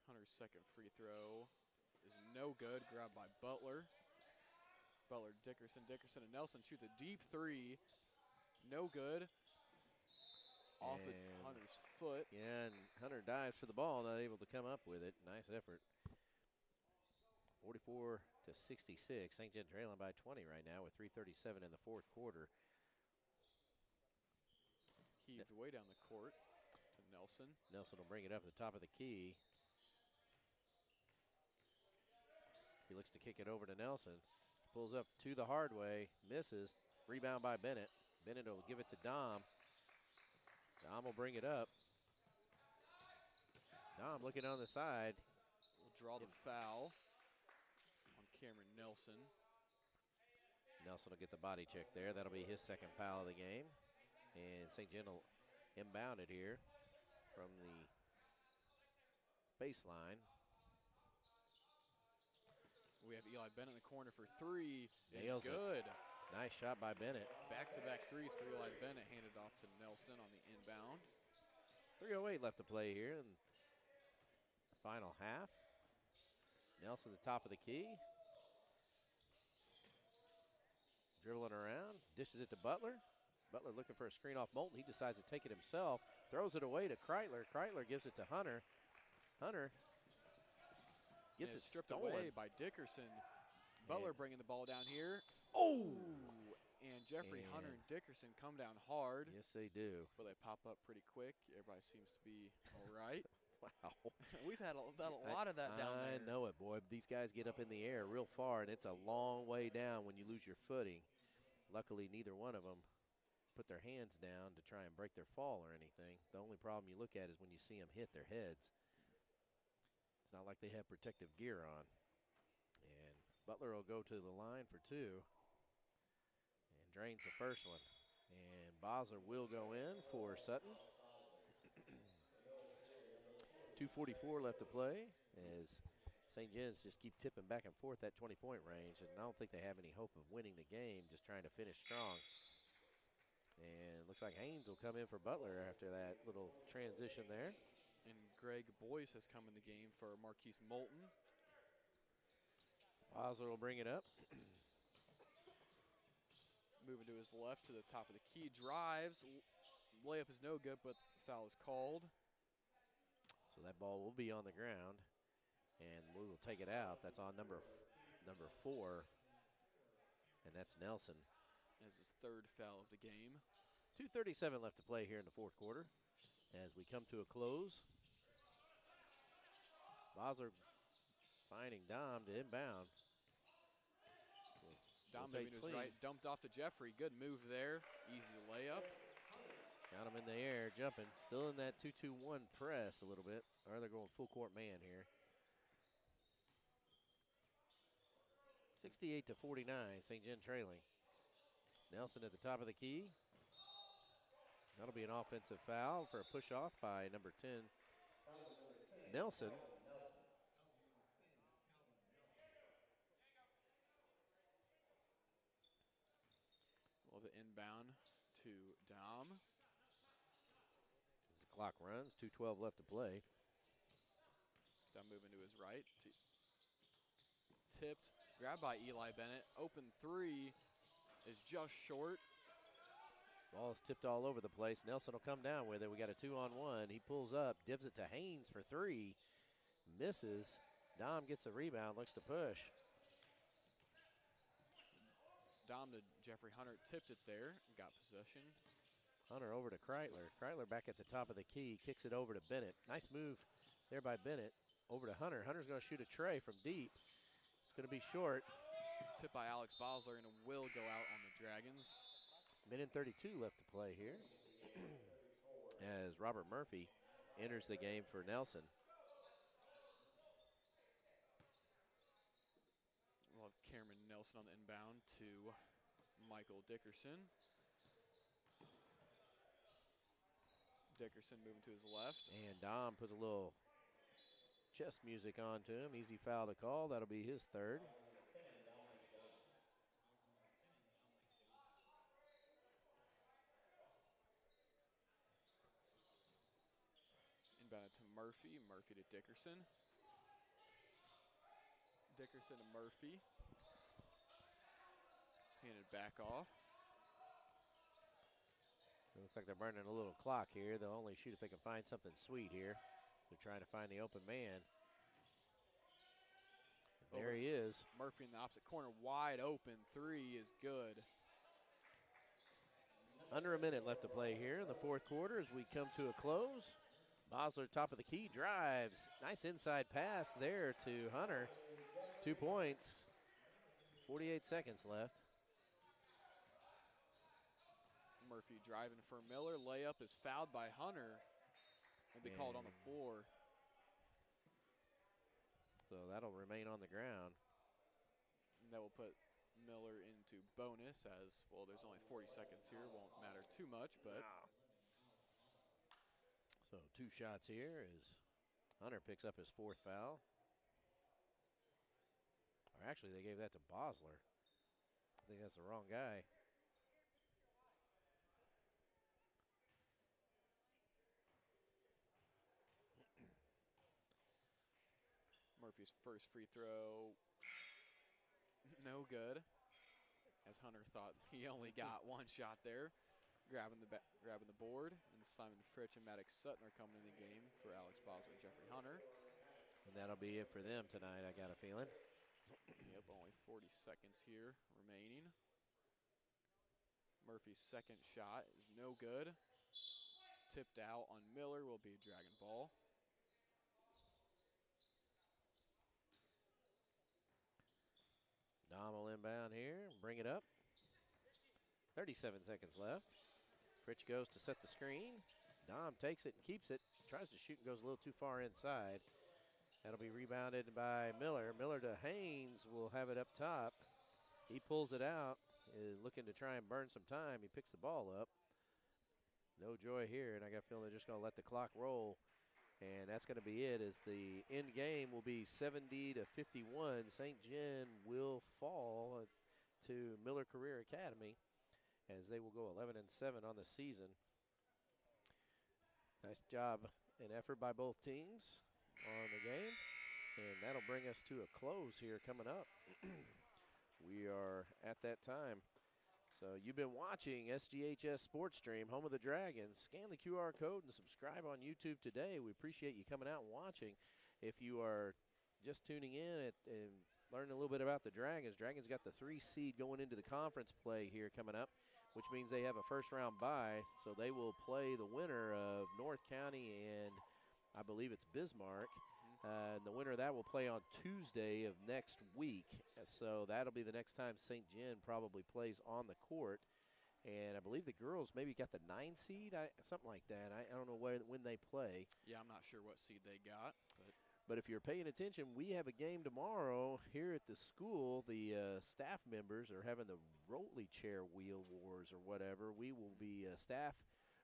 Speaker 3: Hunter's second free throw is no good. Grabbed by Butler. Butler, Dickerson, and Nelson shoots a deep three. No good. Off of Hunter's foot.
Speaker 2: Yeah, and Hunter dives for the ball, not able to come up with it. Nice effort. 44-66. St. Gen trailing by 20 right now with 3:37 in the fourth quarter.
Speaker 3: Heaved way down the court to Nelson.
Speaker 2: Nelson will bring it up at the top of the key. He looks to kick it over to Nelson. Pulls up to the hard way, misses. Rebound by Bennett. Bennett will give it to Dom. Dom will bring it up. Dom looking on the side.
Speaker 3: Will draw the foul on Cameron Nelson.
Speaker 2: Nelson will get the body check there. That'll be his second foul of the game. And St. Gen will inbound it here from the baseline.
Speaker 3: We have Eli Bennett in the corner for three.
Speaker 2: Nails
Speaker 3: good.
Speaker 2: it. Nice shot by Bennett.
Speaker 3: Back-to-back threes for Eli Bennett, handed off to Nelson on the inbound.
Speaker 2: 3:08 left to play here in the final half. Nelson at the top of the key. Dribbling around, dishes it to Butler. Butler looking for a screen off Moulton. He decides to take it himself, throws it away to Kreitler. Kreitler gives it to Hunter. Hunter gets it
Speaker 3: stripped
Speaker 2: stolen.
Speaker 3: away by Dickerson. Butler bringing the ball down here.
Speaker 2: Oh!
Speaker 3: And Jeffrey, Hunter, and Dickerson come down hard.
Speaker 2: Yes, they do.
Speaker 3: But they pop up pretty quick. Everybody seems to be all right.
Speaker 2: Wow.
Speaker 3: We've had a lot of that down there.
Speaker 2: I know it, boy. These guys get up in the air real far, and it's a long way down when you lose your footing. Luckily, neither one of them put their hands down to try and break their fall or anything. The only problem you look at is when you see them hit their heads. It's not like they have protective gear on. And Butler will go to the line for two and drains the first one. And Bosler will go in for Sutton. 2:44 left to play as St. Gen's just keep tipping back and forth that 20-point range, and I don't think they have any hope of winning the game, just trying to finish strong. And it looks like Haynes will come in for Butler after that little transition there.
Speaker 3: And Greg Boyce has come in the game for Marquise Moulton.
Speaker 2: Bosler will bring it up.
Speaker 3: Moving to his left to the top of the key. Drives. Layup is no good, but foul is called.
Speaker 2: So that ball will be on the ground, and we will take it out. That's on number 4, and that's Nelson.
Speaker 3: As his third foul of the game.
Speaker 2: 2:37 left to play here in the fourth quarter as we come to a close. Bosler finding Dom to inbound.
Speaker 3: Dom moving to his right, dumped off to Jeffrey. Good move there. Easy layup.
Speaker 2: Got him in the air, jumping. Still in that 2-2-1 press a little bit. Or they're going full court man here. 68-49, St. Gen trailing. Nelson at the top of the key. That'll be an offensive foul for a push-off by number 10, Nelson.
Speaker 3: Well, the inbound to Dom.
Speaker 2: As the clock runs, 2:12 left to play.
Speaker 3: Dom moving to his right. Tipped, grabbed by Eli Bennett. Open three is just short.
Speaker 2: Ball is tipped all over the place. Nelson will come down with it. We got a 2-on-1. He pulls up, divs it to Haynes for three. Misses. Dom gets the rebound, looks to push.
Speaker 3: Dom to Jeffrey Hunter, tipped it there, got possession.
Speaker 2: Hunter over to Kreitler. Kreitler back at the top of the key, kicks it over to Bennett. Nice move there by Bennett. Over to Hunter. Hunter's going to shoot a tray from deep. It's going to be short.
Speaker 3: Tip by Alex Bosler, and it will go out on the Dragons.
Speaker 2: Minute 32 left to play here. As Robert Murphy enters the game for Nelson.
Speaker 3: We'll have Cameron Nelson on the inbound to Michael Dickerson. Dickerson moving to his left.
Speaker 2: And Dom puts a little chest music onto him. Easy foul to call. That'll be his third.
Speaker 3: Inbound to Murphy. Murphy to Dickerson. Dickerson to Murphy. Handed back off.
Speaker 2: It looks like they're burning a little clock here. They'll only shoot if they can find something sweet here. They're trying to find the open man. There he is.
Speaker 3: Murphy in the opposite corner, wide open. Three is good.
Speaker 2: Under a minute left to play here in the fourth quarter as we come to a close. Bosler, top of the key, drives. Nice inside pass there to Hunter. 2 points. 48 seconds left.
Speaker 3: Murphy driving for Miller. Layup is fouled by Hunter. Will be called on the floor.
Speaker 2: So that'll remain on the ground.
Speaker 3: And that will put Miller into bonus as, well, there's only 40 seconds here. Won't matter too much, but.
Speaker 2: So 2 shots here as Hunter picks up his fourth foul. Or actually, they gave that to Bosler. I think that's the wrong guy.
Speaker 3: Murphy's first free throw, no good. As Hunter thought he only got one shot there. Grabbing the board, and Simon Fritch and Maddox Sutton are coming in the game for Alex Bosler and Jeffrey Hunter.
Speaker 2: And that'll be it for them tonight, I got a feeling.
Speaker 3: Yep, only 40 seconds here remaining. Murphy's second shot is no good. Tipped out on Miller, will be a Dragon ball.
Speaker 2: Dom will inbound here, bring it up. 37 seconds left. Fritch goes to set the screen. Dom takes it and keeps it. Tries to shoot and goes a little too far inside. That'll be rebounded by Miller. Miller to Haynes will have it up top. He pulls it out, is looking to try and burn some time. He picks the ball up. No joy here, and I got a feeling they're just going to let the clock roll. And that's going to be it, as the end game will be 70 to 51. St. Gen will fall to Miller Career Academy, as they will go 11-7 on the season. Nice job and effort by both teams on the game. And that'll bring us to a close here coming up. We are at that time. So you've been watching SGHS Sports Stream, home of the Dragons. Scan the QR code and subscribe on YouTube today. We appreciate you coming out and watching. If you are just tuning in and learning a little bit about the Dragons, Dragons got the 3 seed going into the conference play here coming up, which means they have a first-round bye. So they will play the winner of North County and I believe it's Bismarck. And the winner of that will play on Tuesday of next week. So that'll be the next time St. Gen probably plays on the court. And I believe the girls maybe got the 9 seed, something like that. I don't know when they play.
Speaker 3: Yeah, I'm not sure what seed they got.
Speaker 2: But if you're paying attention, we have a game tomorrow here at the school. The staff members are having the Rotely chair wheel wars or whatever. We will be staff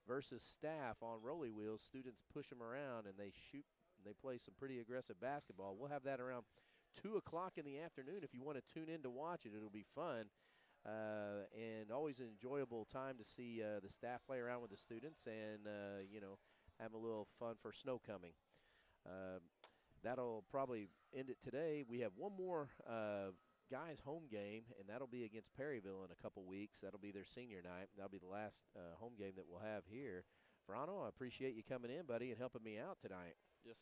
Speaker 2: versus staff on rolly wheels. Students push them around and they shoot. They play some pretty aggressive basketball. We'll have that around 2 o'clock in the afternoon. If you want to tune in to watch it, it'll be fun. And always an enjoyable time to see the staff play around with the students and, have a little fun for snow coming. That'll probably end it today. We have one more guys' home game, and that'll be against Perryville in a couple weeks. That'll be their senior night. That'll be the last home game that we'll have here. Verano, I appreciate you coming in, buddy, and helping me out tonight.
Speaker 3: Yes, sir.